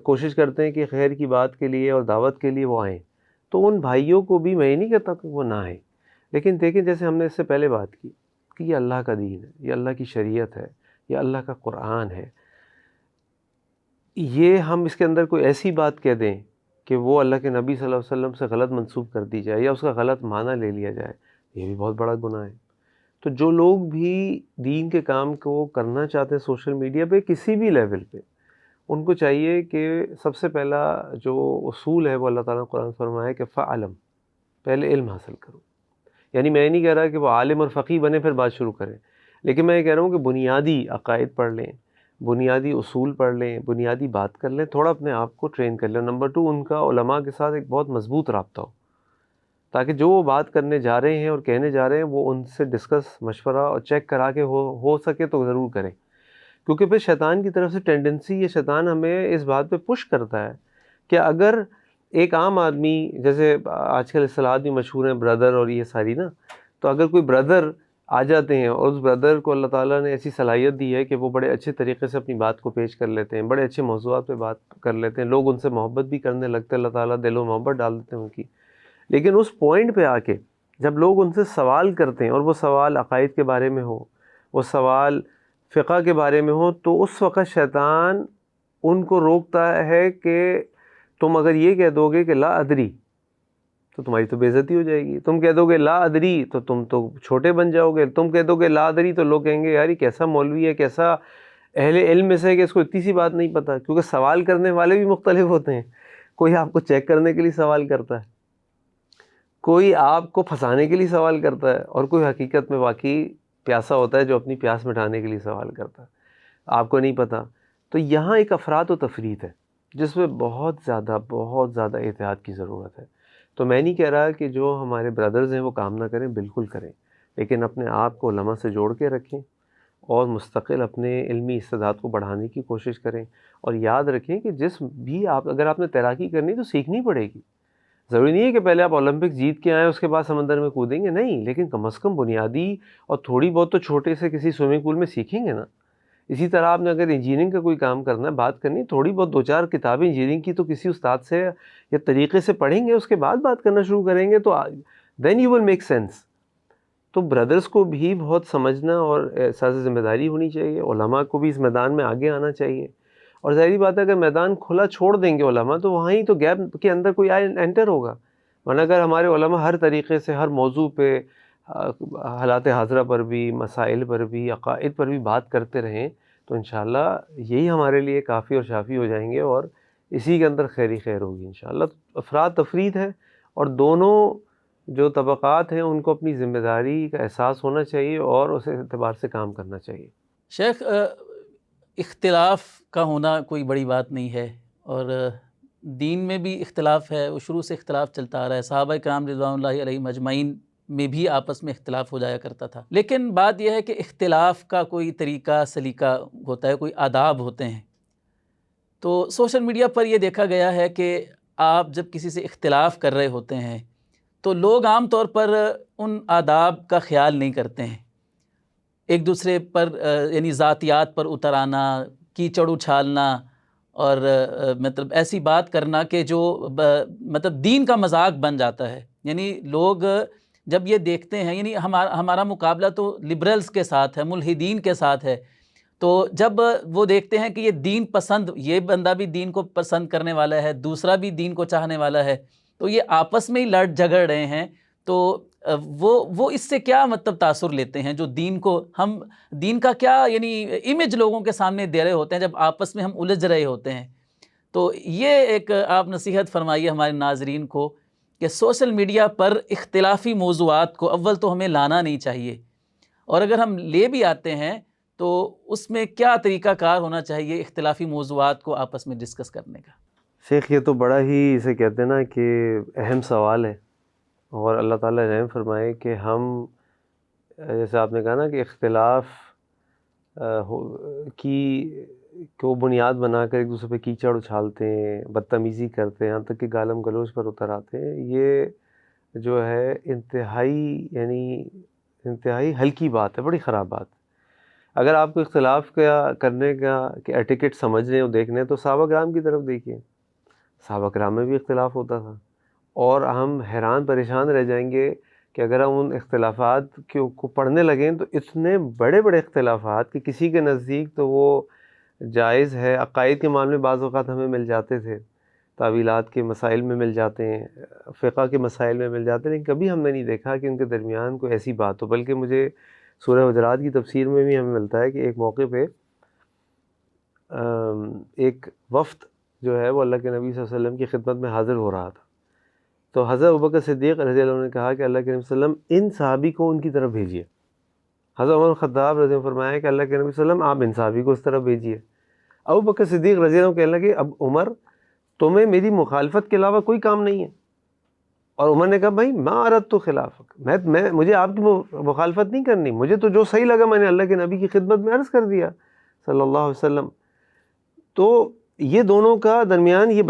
کوشش کرتے ہیں کہ خیر کی بات کے لیے اور دعوت کے لیے وہ آئیں۔ تو ان بھائیوں کو بھی میں یہ نہیں کہتا کہ وہ نہ آئیں، لیکن دیکھیں جیسے ہم نے اس سے پہلے بات کی کہ یہ اللہ کا دین ہے، یہ اللہ کی شریعت ہے، یہ اللہ کا قرآن ہے۔ یہ ہم اس کے اندر کوئی ایسی بات کہہ دیں کہ وہ اللہ کے نبی صلی اللہ علیہ وسلم سے غلط منسوب کر دی جائے یا اس کا غلط معنی لے لیا جائے، یہ بھی بہت بڑا گناہ ہے۔ تو جو لوگ بھی دین کے کام کو کرنا چاہتے ہیں سوشل میڈیا پہ کسی بھی لیول پہ، ان کو چاہیے کہ سب سے پہلا جو اصول ہے وہ اللہ تعالیٰ نے قرآن فرمایا ہے کہ فعلم، پہلے علم حاصل کرو۔ یعنی میں نہیں کہہ رہا کہ وہ عالم اور فقیہ بنے پھر بات شروع کریں، لیکن میں یہ کہہ رہا ہوں کہ بنیادی عقائد پڑھ لیں، بنیادی اصول پڑھ لیں، بنیادی بات کر لیں، تھوڑا اپنے آپ کو ٹرین کر لیں۔ نمبر 2، ان کا علماء کے ساتھ ایک بہت مضبوط رابطہ ہو، تاکہ جو وہ بات کرنے جا رہے ہیں اور کہنے جا رہے ہیں وہ ان سے ڈسکس، مشورہ اور چیک کرا کے ہو سکے تو ضرور کریں، کیونکہ پھر شیطان کی طرف سے ٹینڈنسی، یہ شیطان ہمیں اس بات پہ پش کرتا ہے کہ اگر ایک عام آدمی، جیسے آج کل اصطلاحات بھی مشہور ہیں بردر اور یہ ساری نا، تو اگر کوئی بردر آ جاتے ہیں اور اس برادر کو اللہ تعالیٰ نے ایسی صلاحیت دی ہے کہ وہ بڑے اچھے طریقے سے اپنی بات کو پیش کر لیتے ہیں، بڑے اچھے موضوعات پہ بات کر لیتے ہیں، لوگ ان سے محبت بھی کرنے لگتے ہیں، اللہ تعالیٰ دل و محبت ڈال دیتے ہیں ان کی. لیکن اس پوائنٹ پہ آ کے جب لوگ ان سے سوال کرتے ہیں اور وہ سوال عقائد کے بارے میں ہو، وہ سوال فقہ کے بارے میں ہو، تو اس وقت شیطان ان کو روکتا ہے کہ تم اگر یہ کہہ دو گے کہ لا ادری تو تمہاری تو بے عزتی ہو جائے گی، تم کہہ دو گے لا ادری تو تم تو چھوٹے بن جاؤ گے، تم کہہ دو گے لا ادری تو لوگ کہیں گے یار یہ کیسا مولوی ہے، کیسا اہل علم میں سے ہے کہ اس کو اتنی سی بات نہیں پتہ. کیونکہ سوال کرنے والے بھی مختلف ہوتے ہیں، کوئی آپ کو چیک کرنے کے لیے سوال کرتا ہے، کوئی آپ کو پھنسانے کے لیے سوال کرتا ہے، اور کوئی حقیقت میں واقعی پیاسا ہوتا ہے جو اپنی پیاس مٹانے کے لیے سوال کرتا ہے، آپ کو نہیں پتہ. تو یہاں ایک افراط و تفریط ہے جس میں بہت زیادہ احتیاط کی ضرورت ہے. تو میں نہیں کہہ رہا کہ جو ہمارے برادرز ہیں وہ کام نہ کریں، بالکل کریں، لیکن اپنے آپ کو علماء سے جوڑ کے رکھیں اور مستقل اپنے علمی استعداد کو بڑھانے کی کوشش کریں. اور یاد رکھیں کہ اگر آپ نے تیراکی کرنی تو سیکھنی پڑے گی. ضروری نہیں ہے کہ پہلے آپ اولمپک جیت کے آئیں اس کے بعد سمندر میں کودیں گے، نہیں، لیکن کم از کم بنیادی اور تھوڑی بہت تو چھوٹے سے کسی سوئمنگ پول میں سیکھیں گے نا. اسی طرح آپ نے اگر انجینئرنگ کا کوئی کام کرنا ہے، بات کرنی، تھوڑی بہت 2-4 کتابیں انجینئرنگ کی تو کسی استاد سے یا طریقے سے پڑھیں گے، اس کے بعد بات کرنا شروع کریں گے تو then you will make sense. تو برادرز کو بھی بہت سمجھنا اور احساس ذمہ داری ہونی چاہیے، علماء کو بھی اس میدان میں آگے آنا چاہیے. اور ظاہری بات ہے اگر میدان کھلا چھوڑ دیں گے علماء تو وہاں ہی تو گیپ کے اندر کوئی انٹر ہوگا. ورنہ اگر ہمارے علماء ہر طریقے سے ہر موضوع پہ، حالات حاضرہ پر بھی، مسائل پر بھی، عقائد پر بھی بات کرتے رہیں تو انشاءاللہ یہی ہمارے لیے کافی اور شافی ہو جائیں گے، اور اسی کے اندر خیر ہی خیر ہوگی انشاءاللہ. افراد تفرید ہے، اور دونوں جو طبقات ہیں ان کو اپنی ذمہ داری کا احساس ہونا چاہیے اور اس اعتبار سے کام کرنا چاہیے. شیخ، اختلاف کا ہونا کوئی بڑی بات نہیں ہے، اور دین میں بھی اختلاف ہے، وہ شروع سے اختلاف چلتا آ رہا ہے. صحابہ کرام رضوان اللہ علیہم اجمعین میں بھی آپس میں اختلاف ہو جایا کرتا تھا. لیکن بات یہ ہے کہ اختلاف کا کوئی طریقہ سلیقہ ہوتا ہے، کوئی آداب ہوتے ہیں. تو سوشل میڈیا پر یہ دیکھا گیا ہے کہ آپ جب کسی سے اختلاف کر رہے ہوتے ہیں تو لوگ عام طور پر ان آداب کا خیال نہیں کرتے ہیں. ایک دوسرے پر یعنی ذاتیات پر اتر آنا، کیچڑ اچھالنا، اور مطلب ایسی بات کرنا کہ جو مطلب دین کا مذاق بن جاتا ہے. یعنی لوگ جب یہ دیکھتے ہیں، یعنی ہمارا مقابلہ تو لبرلز کے ساتھ ہے، ملحدین کے ساتھ ہے. تو جب وہ دیکھتے ہیں کہ یہ دین پسند، یہ بندہ بھی دین کو پسند کرنے والا ہے، دوسرا بھی دین کو چاہنے والا ہے، تو یہ آپس میں ہی لڑ جھگڑ رہے ہیں، تو وہ اس سے کیا مطلب تاثر لیتے ہیں جو ہم دین کا کیا یعنی امیج لوگوں کے سامنے دے رہے ہوتے ہیں جب آپس میں ہم الجھ رہے ہوتے ہیں. تو یہ ایک آپ نصیحت فرمائیے ہمارے ناظرین کو کہ سوشل میڈیا پر اختلافی موضوعات کو اول تو ہمیں لانا نہیں چاہیے، اور اگر ہم لے بھی آتے ہیں تو اس میں کیا طریقہ کار ہونا چاہیے اختلافی موضوعات کو آپس میں ڈسکس کرنے کا. شیخ یہ تو بڑا ہی اسے کہتے ہیں نا کہ اہم سوال ہے، اور اللہ تعالیٰ رحم فرمائے کہ ہم جیسے آپ نے کہا نا کہ اختلاف کو بنیاد بنا کر ایک دوسرے پہ کیچڑ اچھالتے ہیں، بدتمیزی کرتے ہیں، یہاں تک کہ گالم گلوچ پر اتر آتے ہیں. یہ جو ہے انتہائی ہلکی بات ہے، بڑی خراب بات. اگر آپ کو اختلاف کرنے کا کہ ایٹیکٹ سمجھنے اور دیکھنے تو صحابہ کرام کی طرف دیکھیے. صحابہ کرام میں بھی اختلاف ہوتا تھا، اور ہم حیران پریشان رہ جائیں گے کہ اگر ہم ان اختلافات کو پڑھنے لگیں تو اتنے بڑے بڑے اختلافات کہ کسی کے نزدیک تو وہ جائز ہے. عقائد کے معاملے بعض اوقات ہمیں مل جاتے تھے، تعویلات کے مسائل میں مل جاتے ہیں، فقہ کے مسائل میں مل جاتے ہیں، لیکن کبھی ہم نے نہیں دیکھا کہ ان کے درمیان کوئی ایسی بات ہو. بلکہ مجھے سورہ حجرات کی تفسیر میں بھی ہمیں ملتا ہے کہ ایک موقع پہ ایک وفد جو ہے وہ اللہ کے نبی صلی اللہ علیہ وسلم کی خدمت میں حاضر ہو رہا تھا. تو حضرت ابوبکر صدیق رضی اللہ عنہ نے کہا کہ اللہ کے نبی صلی اللہ علیہ وسلم ان صحابی کو ان کی طرف بھیجیے. حضرت عمر خطاب رضی اللہ عنہ فرمایا کہ اللہ کے نبی صلی اللہ علیہ وسلم آپ ان صحابی کو اس طرف بھیجیے. ابوبکر صدیق رضی اللہ عنہ کہنے لگے اب عمر تمہیں میری مخالفت کے علاوہ کوئی کام نہیں ہے. اور عمر نے کہا بھائی ما اردت خلافک، مجھے آپ کی مخالفت نہیں کرنی، مجھے تو جو صحیح لگا میں نے اللہ کے نبی کی خدمت میں عرض کر دیا صلی اللہ علیہ وسلم. تو یہ دونوں کا درمیان یہ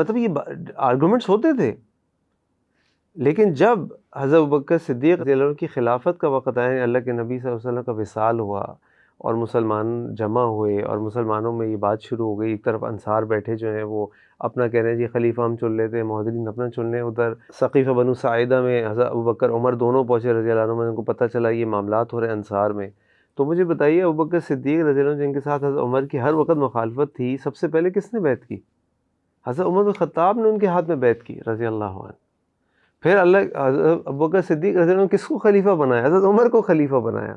آرگومنٹس ہوتے تھے، لیکن جب حضرت ابوبکر صدیق رضی اللہ عنہ کی خلافت کا وقت آیا، اللہ کے نبی صلی اللہ علیہ وسلم کا وصال ہوا اور مسلمان جمع ہوئے اور مسلمانوں میں یہ بات شروع ہو گئی. ایک طرف انصار بیٹھے جو ہیں وہ اپنا کہہ رہے ہیں جی خلیفہ ہم چن لیتے ہیں، مہاجرین اپنا چن لیں. ادھر ثقیفہ بنو ساعدہ میں حضرت ابوبکر عمر دونوں پہنچے رضی اللہ عنہ، ان کو پتہ چلا یہ معاملات ہو رہے ہیں انصار میں. تو مجھے بتائیے ابوبکر صدیق رضی اللہ عنہ جن کے ساتھ حضرت عمر کی ہر وقت مخالفت تھی، سب سے پہلے کس نے بیعت کی؟ حضرت عمر بن خطاب نے ان کے ہاتھ میں بیعت کی رضی اللہ عنہ. پھر حضرت ابوبکر صدیق رضی اللہ عنہ کس کو خلیفہ بنایا؟ حضرت عمر کو خلیفہ بنایا.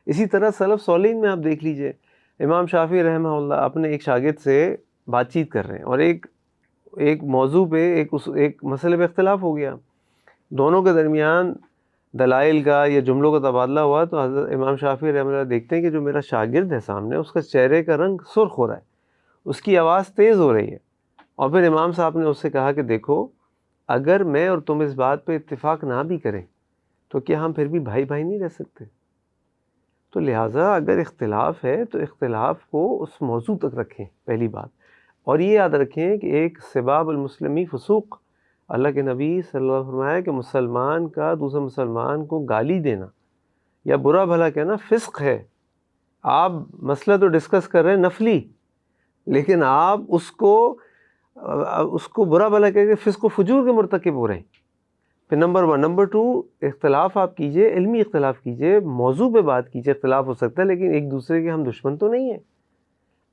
اسی طرح سلف صالحین میں آپ دیکھ لیجئے، امام شافعی رحمہ اللہ اپنے ایک شاگرد سے بات چیت کر رہے ہیں اور ایک موضوع پہ ایک مسئلے پہ اختلاف ہو گیا، دونوں کے درمیان دلائل کا یا جملوں کا تبادلہ ہوا. تو حضرت امام شافعی رحمہ اللہ دیکھتے ہیں کہ جو میرا شاگرد ہے سامنے، اس کا چہرے کا رنگ سرخ ہو رہا ہے، اس کی آواز تیز ہو رہی ہے. اور پھر امام صاحب نے اس سے کہا کہ دیکھو، اگر میں اور تم اس بات پہ اتفاق نہ بھی کریں تو کیا ہم پھر بھی بھائی بھائی نہیں رہ سکتے؟ تو لہٰذا اگر اختلاف ہے تو اختلاف کو اس موضوع تک رکھیں پہلی بات. اور یہ یاد رکھیں کہ ایک سباب المسلمی فسوق، اللہ کے نبی صلی اللہ علیہ وسلم فرمایا کہ مسلمان کا دوسرے مسلمان کو گالی دینا یا برا بھلا کہنا فسق ہے. آپ مسئلہ تو ڈسکس کر رہے ہیں نفلی، لیکن آپ اس کو برا بھلا کہہ کے فسق و فجور کے مرتکب ہو رہے ہیں. پھر نمبر 1. نمبر 2، اختلاف آپ کیجئے، علمی اختلاف کیجئے، موضوع پہ بات کیجئے. اختلاف ہو سکتا ہے لیکن ایک دوسرے کے ہم دشمن تو نہیں ہیں.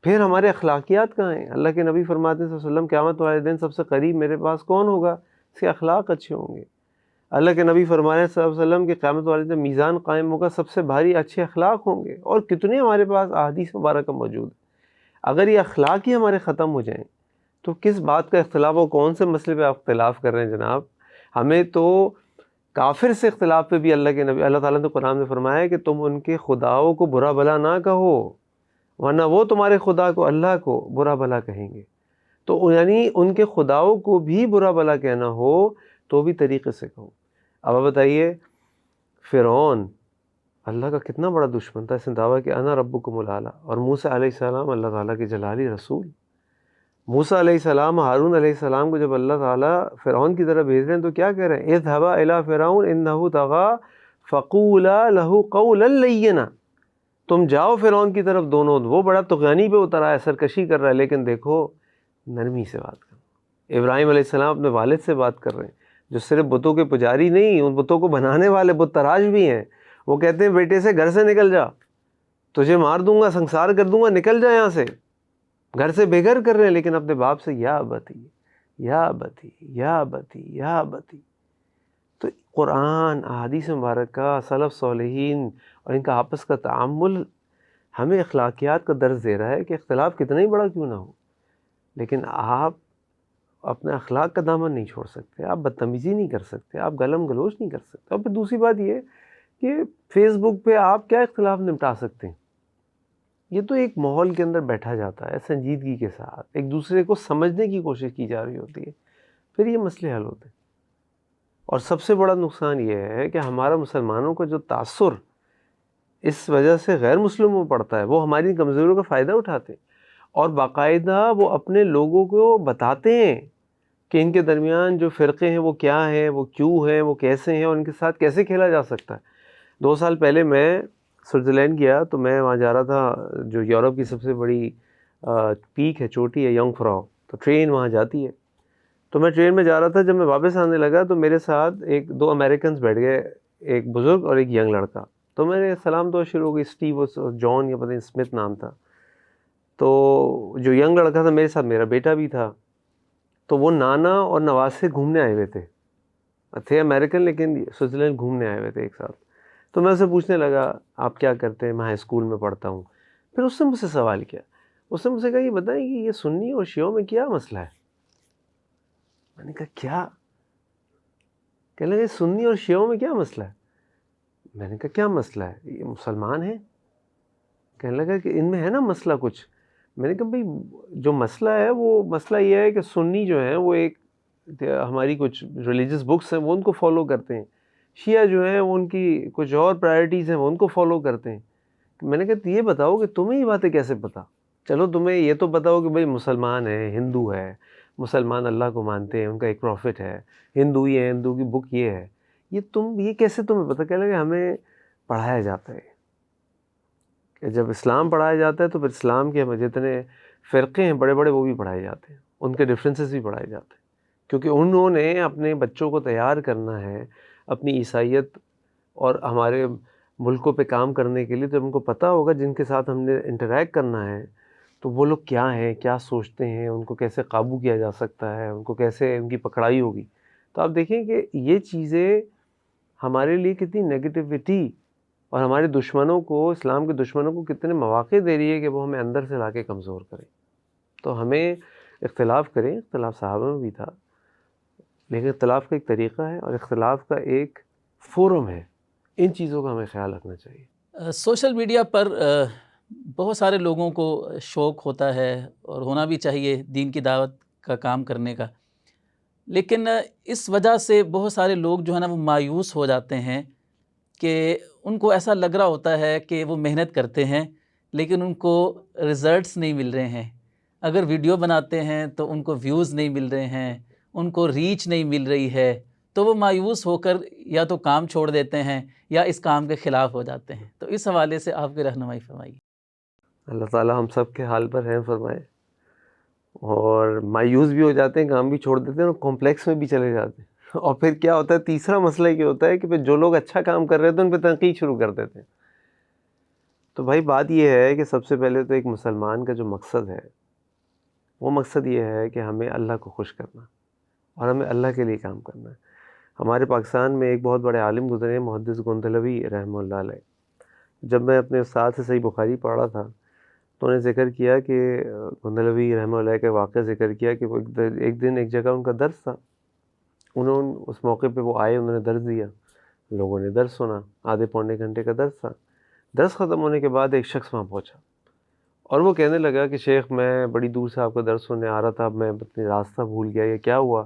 پھر ہمارے اخلاقیات کہاں ہیں؟ اللہ کے نبی فرماتے ہیں صلی اللہ علیہ وسلم قیامت والے دن سب سے قریب میرے پاس کون ہوگا؟ اس کے اخلاق اچھے ہوں گے. اللہ کے نبی فرماتے ہیں صلی اللہ علیہ وسلم کہ قیامت والے دن میزان قائم ہوگا، سب سے بھاری اچھے اخلاق ہوں گے. اور کتنے ہمارے پاس احادیث مبارکہ موجود ہیں. اگر یہ اخلاق ہی ہمارے ختم ہو جائیں تو کس بات کا اختلاف ہو؟ کون سے مسئلے پہ آپ اختلاف کر رہے ہیں جناب؟ ہمیں تو کافر سے اختلاف پہ بھی اللہ تعالیٰ نے قرآن میں فرمایا ہے کہ تم ان کے خداؤں کو برا بھلا نہ کہو، ورنہ وہ تمہارے خدا کو، اللہ کو برا بھلا کہیں گے. تو یعنی ان کے خداؤں کو بھی برا بھلا کہنا ہو تو بھی طریقے سے کہو. اب آپ بتائیے، فرعون اللہ کا کتنا بڑا دشمن تھا، اس نے دعویٰ کہ انا ربکم الاعلیٰ. اور موسیٰ علیہ السلام اللہ تعالیٰ کے جلالی رسول. موسیٰ علیہ السلام ہارون علیہ السلام کو جب اللہ تعالیٰ فرعون کی طرف بھیج رہے ہیں تو کیا کہہ رہے ہیں؟ اذهبا الی فرعون انہ طغی فقولا له قولا لینا. تم جاؤ فرعون کی طرف، دونوں، وہ بڑا طغیانی پہ اترا ہے، سرکشی کر رہا ہے، لیکن دیکھو نرمی سے بات کرو. ابراہیم علیہ السلام اپنے والد سے بات کر رہے ہیں، جو صرف بتوں کے پجاری نہیں، ان بتوں کو بنانے والے بت تراش بھی ہیں. وہ کہتے ہیں بیٹے سے گھر سے نکل جا، تجھے مار دوں گا، سنسار کر دوں گا، نکل جا یہاں سے. گھر سے بے گھر کر رہے ہیں، لیکن اپنے باپ سے یا ابتی یا ابتی یا ابتی یا ابتی. تو قرآن، احادیث مبارکہ، سلف صالحین اور ان کا آپس کا تعامل ہمیں اخلاقیات کا درس دے رہا ہے کہ اختلاف کتنا ہی بڑا کیوں نہ ہو، لیکن آپ اپنے اخلاق کا دامن نہیں چھوڑ سکتے، آپ بدتمیزی نہیں کر سکتے، آپ گلم گلوچ نہیں کر سکتے. اور پھر دوسری بات یہ کہ فیس بک پہ آپ کیا اختلاف نمٹا سکتے ہیں؟ یہ تو ایک ماحول کے اندر بیٹھا جاتا ہے سنجیدگی کے ساتھ، ایک دوسرے کو سمجھنے کی کوشش کی جا رہی ہوتی ہے، پھر یہ مسئلے حل ہوتے ہیں. اور سب سے بڑا نقصان یہ ہے کہ ہمارا مسلمانوں کا جو تاثر اس وجہ سے غیر مسلموں میں پڑتا ہے، وہ ہماری کمزوریوں کا فائدہ اٹھاتے ہیں اور باقاعدہ وہ اپنے لوگوں کو بتاتے ہیں کہ ان کے درمیان جو فرقے ہیں وہ کیا ہیں، وہ کیوں ہیں، وہ کیسے ہیں اور ان کے ساتھ کیسے کھیلا جا سکتا ہے. 2 سال پہلے میں سوئٹزرلینڈ گیا تو میں وہاں جا رہا تھا، جو یورپ کی سب سے بڑی پیک ہے، چوٹی ہے، یونگ فراؤ. تو ٹرین وہاں جاتی ہے. تو میں ٹرین میں جا رہا تھا، جب میں واپس آنے لگا تو میرے ساتھ 2 امریکنز بیٹھ گئے، ایک بزرگ اور ایک ینگ لڑکا. تو میں نے سلام دعا شروع ہو گئی، اسٹیو اور جان یا پتہ نہیں اسمتھ نام تھا. تو جو ینگ لڑکا تھا میرے ساتھ میرا بیٹا بھی تھا. تو وہ نانا اور نواز سے گھومنے آئے ہوئے تھے امریکن، لیکن سوئٹزرلینڈ گھومنے آئے ہوئے تھے ایک ساتھ. تو میں اسے پوچھنے لگا آپ کیا کرتے ہیں؟ میں ہائی اسکول میں پڑھتا ہوں. پھر اس نے مجھ سے سوال کیا، اس نے مجھ سے کہا یہ بتائیں کہ یہ سنی اور شیعوں میں کیا مسئلہ ہے؟ میں نے کہا کیا؟ کہنے لگے سنی اور شیعوں میں کیا مسئلہ ہے؟ میں نے کہا کیا مسئلہ ہے؟ یہ مسلمان ہیں. کہنے لگا کہ ان میں ہے نا مسئلہ کچھ. میں نے کہا بھائی جو مسئلہ ہے وہ مسئلہ یہ ہے کہ سنی جو ہیں وہ ایک ہماری کچھ ریلیجس بکس ہیں وہ ان کو فالو کرتے ہیں، شیعہ جو ہیں وہ ان کی کچھ اور پرائرٹیز ہیں وہ ان کو فالو کرتے ہیں. میں نے کہا یہ بتاؤ کہ تمہیں یہ باتیں کیسے پتہ؟ چلو تمہیں یہ تو بتاؤ کہ بھائی مسلمان ہے، ہندو ہے، مسلمان اللہ کو مانتے ہیں، ان کا ایک پروفٹ ہے، ہندو یہ ہے، ہندو کی بک یہ ہے. یہ کیسے تمہیں پتہ؟ کہنے لگے ہمیں پڑھایا جاتا ہے کہ جب اسلام پڑھایا جاتا ہے تو پھر اسلام کے جتنے فرقے ہیں بڑے بڑے وہ بھی پڑھائے جاتے ہیں، ان کے ڈفرینسز بھی پڑھائے جاتے ہیں، کیونکہ انہوں نے اپنے بچوں کو تیار کرنا ہے اپنی عیسائیت اور ہمارے ملکوں پہ کام کرنے کے لیے. تو ان کو پتہ ہوگا جن کے ساتھ ہم نے انٹریکٹ کرنا ہے تو وہ لوگ کیا ہیں، کیا سوچتے ہیں، ان کو کیسے قابو کیا جا سکتا ہے، ان کو کیسے ان کی پکڑائی ہوگی. تو آپ دیکھیں کہ یہ چیزیں ہمارے لیے کتنی نگیٹیوٹی اور ہمارے دشمنوں کو، اسلام کے دشمنوں کو کتنے مواقع دے رہی ہے کہ وہ ہمیں اندر سے لا کے کمزور کریں. تو ہمیں اختلاف کریں، اختلاف صحابہ میں بھی تھا، لیکن اختلاف کا ایک طریقہ ہے اور اختلاف کا ایک فورم ہے. ان چیزوں کا ہمیں خیال رکھنا چاہیے. سوشل میڈیا پر بہت سارے لوگوں کو شوق ہوتا ہے اور ہونا بھی چاہیے دین کی دعوت کا کام کرنے کا، لیکن اس وجہ سے بہت سارے لوگ جو ہے نا وہ مایوس ہو جاتے ہیں کہ ان کو ایسا لگ رہا ہوتا ہے کہ وہ محنت کرتے ہیں لیکن ان کو ریزلٹس نہیں مل رہے ہیں. اگر ویڈیو بناتے ہیں تو ان کو ویوز نہیں مل رہے ہیں، ان کو ریچ نہیں مل رہی ہے، تو وہ مایوس ہو کر یا تو کام چھوڑ دیتے ہیں یا اس کام کے خلاف ہو جاتے ہیں. تو اس حوالے سے آپ کی رہنمائی فرمائیے. اللہ تعالیٰ ہم سب کے حال پر رحم فرمائے. اور مایوس بھی ہو جاتے ہیں، کام بھی چھوڑ دیتے ہیں اور کمپلیکس میں بھی چلے جاتے ہیں. اور پھر کیا ہوتا ہے، تیسرا مسئلہ یہ ہوتا ہے کہ پھر جو لوگ اچھا کام کر رہے تھے ان پہ تنقید شروع کر دیتے ہیں. تو بھائی بات یہ ہے کہ سب سے پہلے تو ایک مسلمان کا جو مقصد ہے وہ مقصد یہ ہے کہ ہمیں اللہ کو خوش کرنا اور ہمیں اللہ کے لیے کام کرنا ہے. ہمارے پاکستان میں ایک بہت بڑے عالم گزرے ہیں، محدث گندھلوی رحمہ اللہ علیہ. جب میں اپنے استاد سے صحیح بخاری پڑھ رہا تھا تو انہوں نے ذکر کیا کہ گندھلوی رحمہ اللہ کا واقعہ ذکر کیا کہ وہ ایک دن ایک جگہ ان کا درس تھا. اس موقع پہ وہ آئے، انہوں نے درس دیا، لوگوں نے درس سنا، آدھے پونے گھنٹے کا درس تھا. درس ختم ہونے کے بعد ایک شخص وہاں پہنچا اور وہ کہنے لگا کہ شیخ میں بڑی دور سے آپ کا درس سننے آ رہا تھا، اب میں اپنی راستہ بھول گیا، یہ کیا ہوا،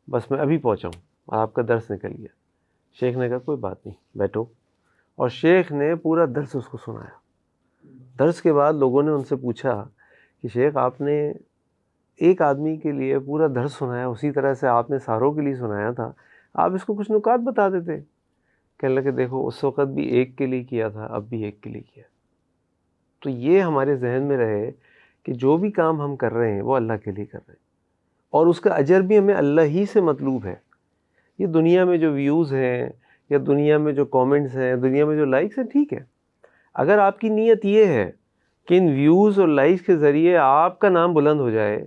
بس میں ابھی پہنچا ہوں اور آپ کا درس نکل گیا. شیخ نے کہا کوئی بات نہیں، بیٹھو. اور شیخ نے پورا درس اس کو سنایا. درس کے بعد لوگوں نے ان سے پوچھا کہ شیخ آپ نے ایک آدمی کے لیے پورا درس سنایا، اسی طرح سے آپ نے ساروں کے لیے سنایا تھا، آپ اس کو کچھ نکات بتا دیتے. کہنے لگے دیکھو اس وقت بھی ایک کے لیے کیا تھا، اب بھی ایک کے لیے کیا. تو یہ ہمارے ذہن میں رہے کہ جو بھی کام ہم کر رہے ہیں وہ اللہ کے لیے کر رہے ہیں اور اس کا اجر بھی ہمیں اللہ ہی سے مطلوب ہے. یہ دنیا میں جو ویوز ہیں یا دنیا میں جو کامنٹس ہیں، دنیا میں جو لائکس ہیں، ٹھیک ہے. اگر آپ کی نیت یہ ہے کہ ان ویوز اور لائکس کے ذریعے آپ کا نام بلند ہو جائے،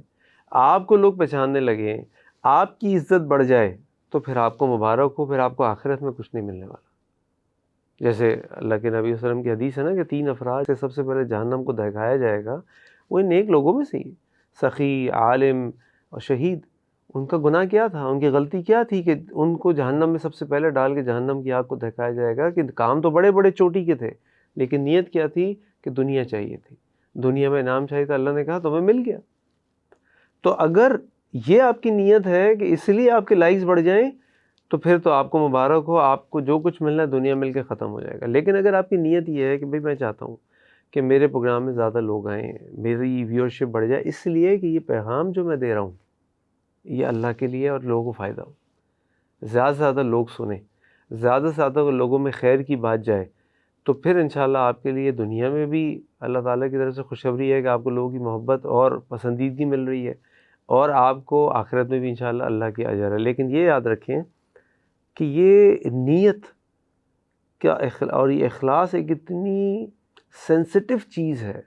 آپ کو لوگ پہچاننے لگیں، آپ کی عزت بڑھ جائے، تو پھر آپ کو مبارک ہو، پھر آپ کو آخرت میں کچھ نہیں ملنے والا. جیسے اللہ کے نبی صلی اللہ علیہ وسلم کی حدیث ہے نا کہ 3 افراد سے سب سے پہلے جہنم کو دہکایا جائے گا، وہ ان نیک لوگوں میں سے ہی، سخی، عالم اور شہید. ان کا گناہ کیا تھا، ان کی غلطی کیا تھی کہ ان کو جہنم میں سب سے پہلے ڈال کے جہنم کی آگ کو دہکایا جائے گا؟ کہ کام تو بڑے بڑے چوٹی کے تھے لیکن نیت کیا تھی کہ دنیا چاہیے تھی، دنیا میں انعام چاہیے تھا. اللہ نے کہا تمہیں مل گیا. تو اگر یہ آپ کی نیت ہے کہ اس لیے آپ کے لائکس بڑھ جائیں تو پھر تو آپ کو مبارک ہو، آپ کو جو کچھ ملنا ہے دنیا مل کے ختم ہو جائے گا. لیکن اگر آپ کی نیت یہ ہے کہ بھئی میں چاہتا ہوں کہ میرے پروگرام میں زیادہ لوگ آئیں، میری ویورشپ بڑھ جائے، اس لیے کہ یہ پیغام جو میں دے رہا ہوں یہ اللہ کے لیے اور لوگوں کو فائدہ ہو، زیادہ سے زیادہ لوگ سنیں، زیادہ سے زیادہ لوگوں میں خیر کی بات جائے، تو پھر انشاءاللہ آپ کے لیے دنیا میں بھی اللہ تعالیٰ کی طرف سے خوشخبری ہے کہ آپ کو لوگوں کی محبت اور پسندیدگی مل رہی ہے، اور آپ کو آخرت میں بھی انشاءاللہ اللہ کی اجر ہے. لیکن یہ یاد رکھیں کہ یہ نیت کا اور یہ اخلاص ایک اتنی سینسٹیو چیز ہے،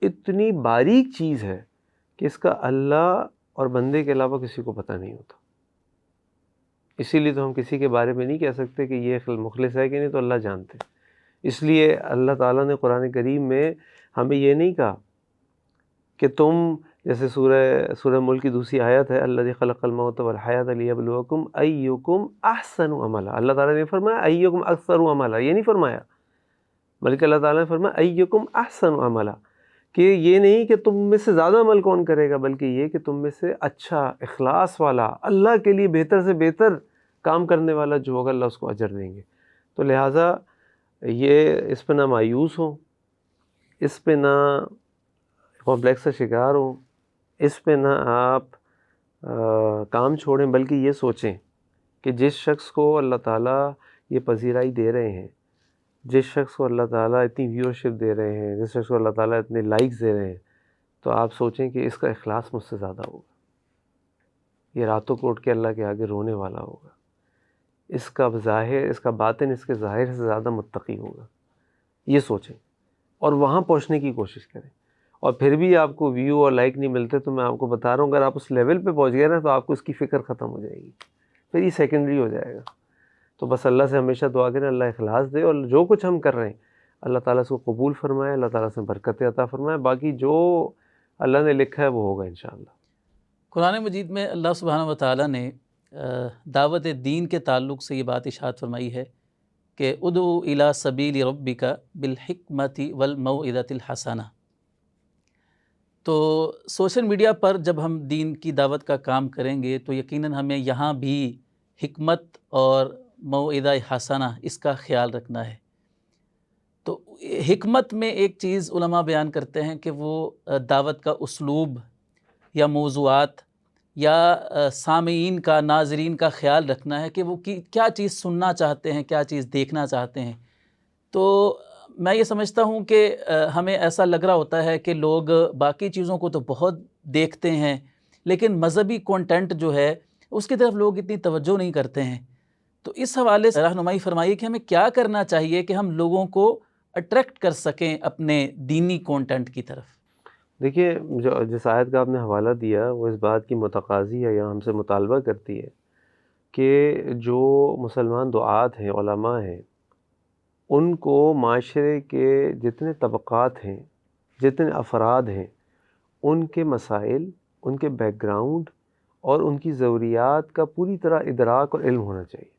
اتنی باریک چیز ہے کہ اس کا اللہ اور بندے کے علاوہ کسی کو پتہ نہیں ہوتا. اسی لیے تو ہم کسی کے بارے میں نہیں کہہ سکتے کہ یہ مخلص ہے کہ نہیں، تو اللہ جانتے. اس لیے اللہ تعالیٰ نے قرآن کریم میں ہمیں یہ نہیں کہا کہ تم، جیسے سورہ ملک کی دوسری آیت ہے، الذی خلق الموت والحیات لیبلوکم ایکم احسن عملا. اللہ تعالیٰ نے فرمایا ایکم اکثر عملا، یہ نہیں فرمایا، بلکہ اللہ تعالیٰ نے فرمایا ایکم احسن عملا، کہ یہ نہیں کہ تم میں سے زیادہ عمل کون کرے گا، بلکہ یہ کہ تم میں سے اچھا، اخلاص والا، اللہ کے لیے بہتر سے بہتر کام کرنے والا جو ہوگا اللہ اس کو اجر دیں گے. تو لہٰذا یہ اس پہ نہ مایوس ہوں، اس پہ نہ کمپلیکس کا شکار ہوں، اس پہ نہ آپ کام چھوڑیں، بلکہ یہ سوچیں کہ جس شخص کو اللہ تعالیٰ یہ پذیرائی دے رہے ہیں، جس شخص کو اللہ تعالیٰ اتنی ویورشپ دے رہے ہیں، جس شخص کو اللہ تعالیٰ اتنے لائکس دے رہے ہیں، تو آپ سوچیں کہ اس کا اخلاص مجھ سے زیادہ ہوگا، یہ راتوں کو اٹھ کے اللہ کے آگے رونے والا ہوگا، اس کا ظاہر، اس کا باطن اس کے ظاہر سے زیادہ متقی ہوگا. یہ سوچیں اور وہاں پہنچنے کی کوشش کریں. اور پھر بھی آپ کو ویو اور لائک نہیں ملتے تو میں آپ کو بتا رہا ہوں، اگر آپ اس لیول پہ پہنچ گئے نا تو آپ کو اس کی فکر ختم ہو جائے گی، پھر یہ سیکنڈری ہو جائے گا. تو بس اللہ سے ہمیشہ دعا کریں اللہ اخلاص دے، اور جو کچھ ہم کر رہے ہیں اللہ تعالیٰ سے قبول فرمائے، اللہ تعالیٰ سے برکت عطا فرمائے. باقی جو اللہ نے لکھا ہے وہ ہوگا انشاءاللہ. قرآن مجید میں اللہ سبحانہ و تعالیٰ نے دعوت دین کے تعلق سے یہ بات ارشاد فرمائی ہے کہ ادعو الی سبیل ربک بالحکمت والموعظۃ الحسنہ. تو سوشل میڈیا پر جب ہم دین کی دعوت کا کام کریں گے تو یقیناً ہمیں یہاں بھی حکمت اور موعظہ حسنہ اس کا خیال رکھنا ہے. تو حکمت میں ایک چیز علماء بیان کرتے ہیں کہ وہ دعوت کا اسلوب یا موضوعات یا سامعین کا، ناظرین کا خیال رکھنا ہے کہ وہ کیا چیز سننا چاہتے ہیں، کیا چیز دیکھنا چاہتے ہیں. تو میں یہ سمجھتا ہوں کہ ہمیں ایسا لگ رہا ہوتا ہے کہ لوگ باقی چیزوں کو تو بہت دیکھتے ہیں لیکن مذہبی کنٹینٹ جو ہے اس کی طرف لوگ اتنی توجہ نہیں کرتے ہیں. تو اس حوالے سے رہنمائی فرمائیے کہ ہمیں کیا کرنا چاہیے کہ ہم لوگوں کو اٹریکٹ کر سکیں اپنے دینی کنٹینٹ کی طرف. دیکھیے جس آیت کا آپ نے حوالہ دیا وہ اس بات کی متقاضی ہے یا ہم سے مطالبہ کرتی ہے کہ جو مسلمان دعات ہیں، علماء ہیں، ان کو معاشرے کے جتنے طبقات ہیں، جتنے افراد ہیں، ان کے مسائل، ان کے بیک گراؤنڈ اور ان کی ضروریات کا پوری طرح ادراک اور علم ہونا چاہیے.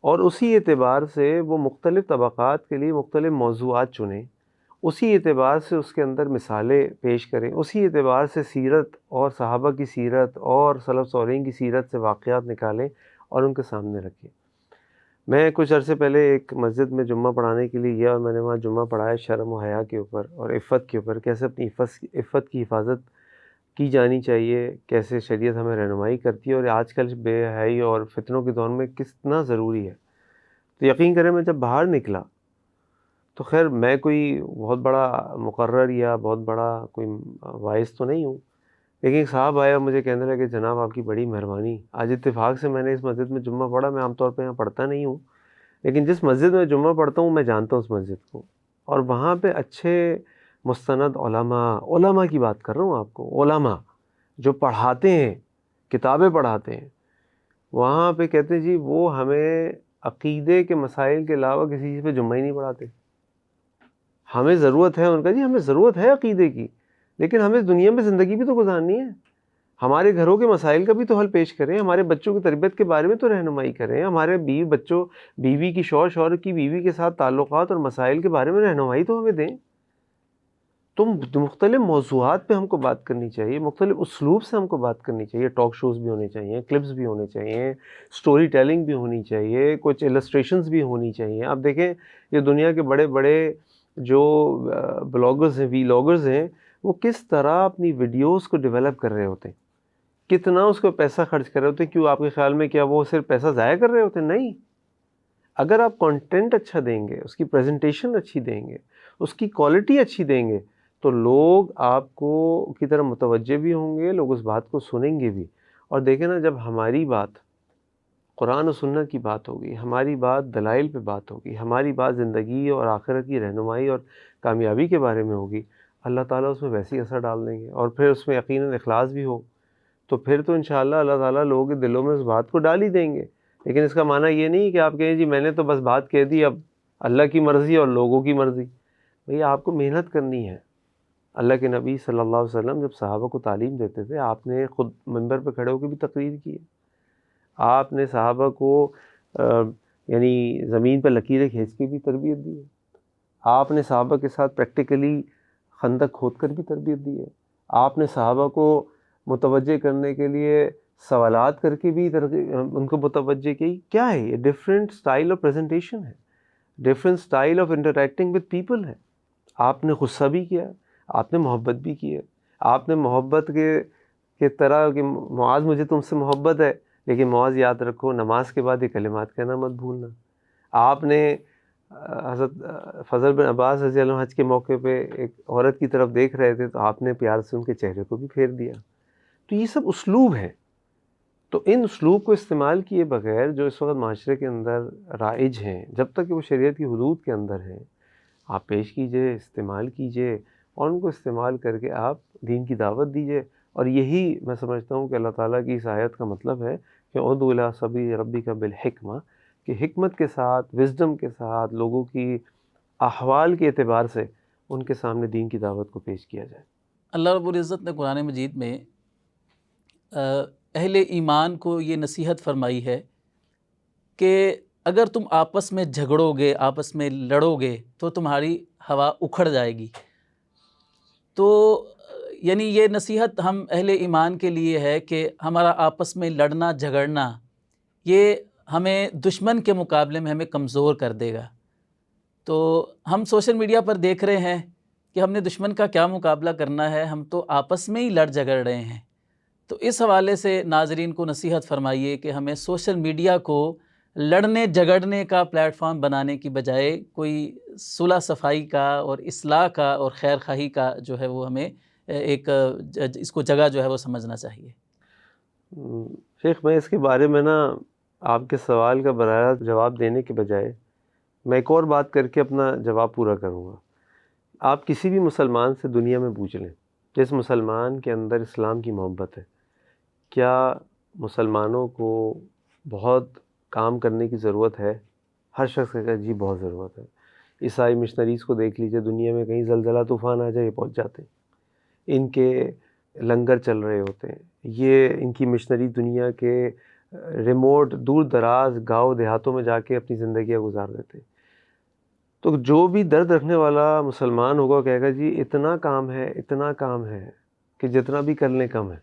اور اسی اعتبار سے وہ مختلف طبقات کے لیے مختلف موضوعات چنیں، اسی اعتبار سے اس کے اندر مثالیں پیش کریں، اسی اعتبار سے سیرت اور صحابہ کی سیرت اور سلف صالحین کی سیرت سے واقعات نکالیں اور ان کے سامنے رکھیں. میں کچھ عرصے پہلے ایک مسجد میں جمعہ پڑھانے کے لیے گیا اور میں نے وہاں جمعہ پڑھایا شرم و حیا کے اوپر اور عفت کے اوپر، کیسے اپنی عفت کی حفاظت کی جانی چاہیے، کیسے شریعت ہمیں رہنمائی کرتی ہے اور آج کل بے حیائی اور فتنوں کے دور میں کتنا ضروری ہے. تو یقین کریں میں جب باہر نکلا تو خیر میں کوئی بہت بڑا مقرر یا بہت بڑا کوئی واعظ تو نہیں ہوں، لیکن ایک صاحب آیا مجھے کہنے لگا کہ جناب آپ کی بڑی مہربانی، آج اتفاق سے میں نے اس مسجد میں جمعہ پڑھا. میں عام طور پہ یہاں پڑھتا نہیں ہوں لیکن جس مسجد میں جمعہ پڑھتا ہوں میں جانتا ہوں اس مسجد کو، اور وہاں پہ اچھے مستند علماء کی بات کر رہا ہوں آپ کو، علماء جو پڑھاتے ہیں، کتابیں پڑھاتے ہیں، وہاں پہ کہتے ہیں جی وہ ہمیں عقیدے کے مسائل کے علاوہ کسی چیز پہ جمعہ ہی نہیں پڑھاتے. ہمیں ضرورت ہے، ان کا جی ہمیں ضرورت ہے عقیدے کی، لیکن ہمیں دنیا میں زندگی بھی تو گزارنی ہے، ہمارے گھروں کے مسائل کا بھی تو حل پیش کریں، ہمارے بچوں کی تربیت کے بارے میں تو رہنمائی کریں، ہمارے بیوی کی شوہر کی بیوی کے ساتھ تعلقات اور مسائل کے بارے میں رہنمائی تو ہمیں دیں. تو مختلف موضوعات پہ ہم کو بات کرنی چاہیے، مختلف اسلوب سے ہم کو بات کرنی چاہیے. ٹاک شوز بھی ہونے چاہیے، کلپس بھی ہونے چاہیے، سٹوری ٹیلنگ بھی ہونی چاہیے، کچھ السٹریشنز بھی ہونی چاہیے. آپ دیکھیں یہ دنیا کے بڑے بڑے جو بلاگرز ہیں، وی لاگرز ہیں، وہ کس طرح اپنی ویڈیوز کو ڈیولپ کر رہے ہوتے ہیں، کتنا اس کو پیسہ خرچ کر رہے ہوتے ہیں. کیوں آپ کے خیال میں کیا وہ صرف پیسہ ضائع کر رہے ہوتے ہیں؟ نہیں. اگر آپ کنٹینٹ اچھا دیں گے، اس کی پریزنٹیشن اچھی دیں گے، اس کی کوالٹی اچھی دیں گے تو لوگ آپ کو کی طرف متوجہ بھی ہوں گے، لوگ اس بات کو سنیں گے بھی. اور دیکھیں نا جب ہماری بات قرآن و سنت کی بات ہوگی، ہماری بات دلائل پہ بات ہوگی، ہماری بات زندگی اور آخرت کی رہنمائی اور کامیابی کے بارے میں ہوگی، اللہ تعالیٰ اس میں ویسی اثر ڈال دیں گے. اور پھر اس میں یقیناً اخلاص بھی ہو تو پھر تو انشاءاللہ اللہ تعالیٰ لوگوں کے دلوں میں اس بات کو ڈال ہی دیں گے. لیکن اس کا معنی یہ نہیں کہ آپ کہیں جی میں نے تو بس بات کہہ دی، اب اللہ کی مرضی اور لوگوں کی مرضی. بھئی آپ کو محنت کرنی ہے. اللہ کے نبی صلی اللہ علیہ وسلم جب صحابہ کو تعلیم دیتے تھے، آپ نے خود منبر پہ کھڑے ہو کے بھی تقریر کی ہے. آپ نے صحابہ کو یعنی زمین پہ لکیریں کھینچ کے بھی تربیت دی ہے. آپ نے صحابہ کے ساتھ پریکٹیکلی خندق کھود کر بھی تربیت دی ہے. آپ نے صحابہ کو متوجہ کرنے کے لیے سوالات کر کے بھی ان کو متوجہ کی. کیا ہے یہ؟ ڈفرینٹ اسٹائل آف پریزنٹیشن ہے، different style of interacting with people ہے. آپ نے غصہ بھی کیا، آپ نے محبت بھی کی ہے. آپ نے محبت کے طرح کہ معاذ مجھے تم سے محبت ہے، لیکن معاذ یاد رکھو نماز کے بعد یہ کلمات کہنا مت بھولنا۔ آپ نے حضرت فضل بن عباس رضی اللہ عنہ حج کے موقع پہ ایک عورت کی طرف دیکھ رہے تھے تو آپ نے پیار سے ان کے چہرے کو بھی پھیر دیا۔ تو یہ سب اسلوب ہے، تو ان اسلوب کو استعمال کیے بغیر جو اس وقت معاشرے کے اندر رائج ہیں، جب تک کہ وہ شریعت کی حدود کے اندر ہیں، آپ پیش کیجئے، استعمال کیجئے، اور ان کو استعمال کر کے آپ دین کی دعوت دیجئے۔ اور یہی میں سمجھتا ہوں کہ اللہ تعالیٰ کی اس آیت کا مطلب ہے کہ ادعو الی سبیل ربک بالحکمہ، کہ حکمت کے ساتھ، وزڈم کے ساتھ، لوگوں کی احوال کے اعتبار سے ان کے سامنے دین کی دعوت کو پیش کیا جائے۔ اللہ رب العزت نے قرآن مجید میں اہل ایمان کو یہ نصیحت فرمائی ہے کہ اگر تم آپس میں جھگڑو گے، آپس میں لڑو گے تو تمہاری ہوا اکھڑ جائے گی۔ تو یعنی یہ نصیحت ہم اہل ایمان کے لیے ہے کہ ہمارا آپس میں لڑنا جھگڑنا یہ ہمیں دشمن کے مقابلے میں ہمیں کمزور کر دے گا۔ تو ہم سوشل میڈیا پر دیکھ رہے ہیں کہ ہم نے دشمن کا کیا مقابلہ کرنا ہے، ہم تو آپس میں ہی لڑ جھگڑ رہے ہیں۔ تو اس حوالے سے ناظرین کو نصیحت فرمائیے کہ ہمیں سوشل میڈیا کو لڑنے جھگڑنے کا پلیٹ فارم بنانے کی بجائے کوئی صلح صفائی کا اور اصلاح کا اور خیر خواہی کا جو ہے وہ ہمیں ایک اس کو جگہ جو ہے وہ سمجھنا چاہیے۔ شیخ میں اس کے بارے میں نا آپ کے سوال کا براہ راست جواب دینے کے بجائے میں ایک اور بات کر کے اپنا جواب پورا کروں گا۔ آپ کسی بھی مسلمان سے دنیا میں پوچھ لیں، جس مسلمان کے اندر اسلام کی محبت ہے، کیا مسلمانوں کو بہت کام کرنے کی ضرورت ہے؟ ہر شخص کہے گا جی بہت ضرورت ہے۔ عیسائی مشنریز کو دیکھ لیجئے، دنیا میں کہیں زلزلہ طوفان آ جائے یہ پہنچ جاتے ہیں، ان کے لنگر چل رہے ہوتے ہیں، یہ ان کی مشنری دنیا کے ریموٹ دور دراز گاؤں دیہاتوں میں جا کے اپنی زندگیاں گزار دیتے ہیں۔ تو جو بھی درد رکھنے والا مسلمان ہوگا کہے گا جی اتنا کام ہے کہ جتنا بھی کر لیں کم ہے۔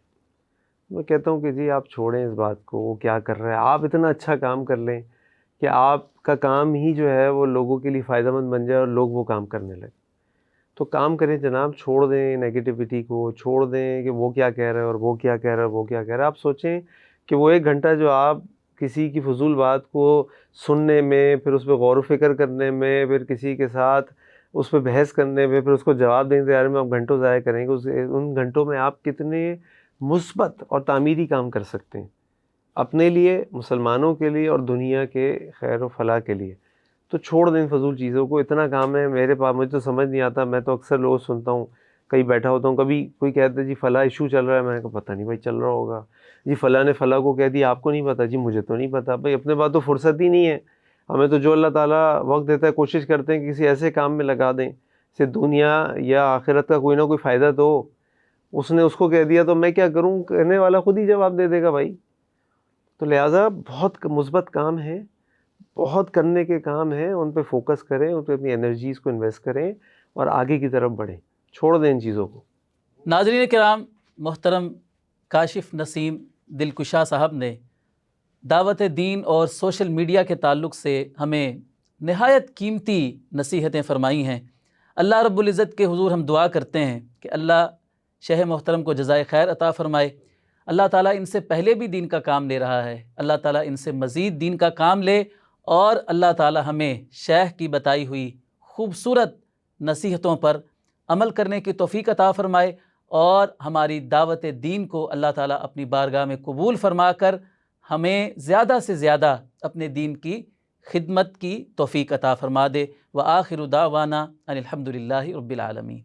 میں کہتا ہوں کہ جی آپ چھوڑیں اس بات کو، وہ کیا کر رہا ہے، آپ اتنا اچھا کام کر لیں کہ آپ کا کام ہی جو ہے وہ لوگوں کے لیے فائدہ مند بن جائے اور لوگ وہ کام کرنے لگیں۔ تو کام کریں جناب، چھوڑ دیں نیگیٹیوٹی کو، چھوڑ دیں کہ وہ کیا کہہ رہا ہے اور وہ کیا کہہ رہا ہے اور وہ کیا کہہ رہا ہے۔ آپ سوچیں کہ وہ 1 گھنٹہ جو آپ کسی کی فضول بات کو سننے میں، پھر اس پہ غور و فکر کرنے میں، پھر کسی کے ساتھ اس پہ بحث کرنے میں، پھر اس کو جواب دینے کے بارے میں آپ گھنٹوں ضائع کریں گے، ان گھنٹوں میں آپ کتنے مثبت اور تعمیری کام کر سکتے ہیں اپنے لیے، مسلمانوں کے لیے اور دنیا کے خیر و فلاح کے لیے۔ تو چھوڑ دیں فضول چیزوں کو، اتنا کام ہے میرے پاس، مجھے تو سمجھ نہیں آتا۔ میں تو اکثر لوگ سنتا ہوں، کہیں بیٹھا ہوتا ہوں، کبھی کوئی کہتا ہے جی فلاں ایشو چل رہا ہے، میں نے کہا پتہ نہیں بھائی چل رہا ہوگا، جی فلاں نے فلاں کو کہہ دیا آپ کو نہیں پتہ، جی مجھے تو نہیں پتہ۔ بھائی اپنے پاس تو فرصت ہی نہیں ہے، ہمیں تو جو اللہ تعالیٰ وقت دیتا ہے کوشش کرتے ہیں کہ کسی ایسے کام میں لگا دیں سے دنیا یا آخرت کا کوئی نہ کوئی فائدہ تو ہو۔ اس نے اس کو کہہ دیا تو میں کیا کروں، کہنے والا خود ہی جواب دے دے گا بھائی۔ تو لہٰذا بہت مثبت کام ہے، بہت کرنے کے کام ہیں، ان پہ فوکس کریں، ان پہ اپنی انرجیز کو انویسٹ کریں اور آگے کی طرف بڑھیں، چھوڑ دیں ان چیزوں کو۔ ناظرین کرام، محترم کاشف نسیم دلکشا صاحب نے دعوت دین اور سوشل میڈیا کے تعلق سے ہمیں نہایت قیمتی نصیحتیں فرمائی ہیں۔ اللہ رب العزت کے حضور ہم دعا کرتے ہیں کہ اللہ شیخ محترم کو جزائے خیر عطا فرمائے۔ اللہ تعالیٰ ان سے پہلے بھی دین کا کام لے رہا ہے، اللہ تعالیٰ ان سے مزید دین کا کام لے، اور اللہ تعالیٰ ہمیں شیخ کی بتائی ہوئی خوبصورت نصیحتوں پر عمل کرنے کی توفیق عطا فرمائے، اور ہماری دعوت دین کو اللہ تعالیٰ اپنی بارگاہ میں قبول فرما کر ہمیں زیادہ سے زیادہ اپنے دین کی خدمت کی توفیق عطا فرما دے۔ وآخر دعوانا ان الحمد للہ رب العالمین۔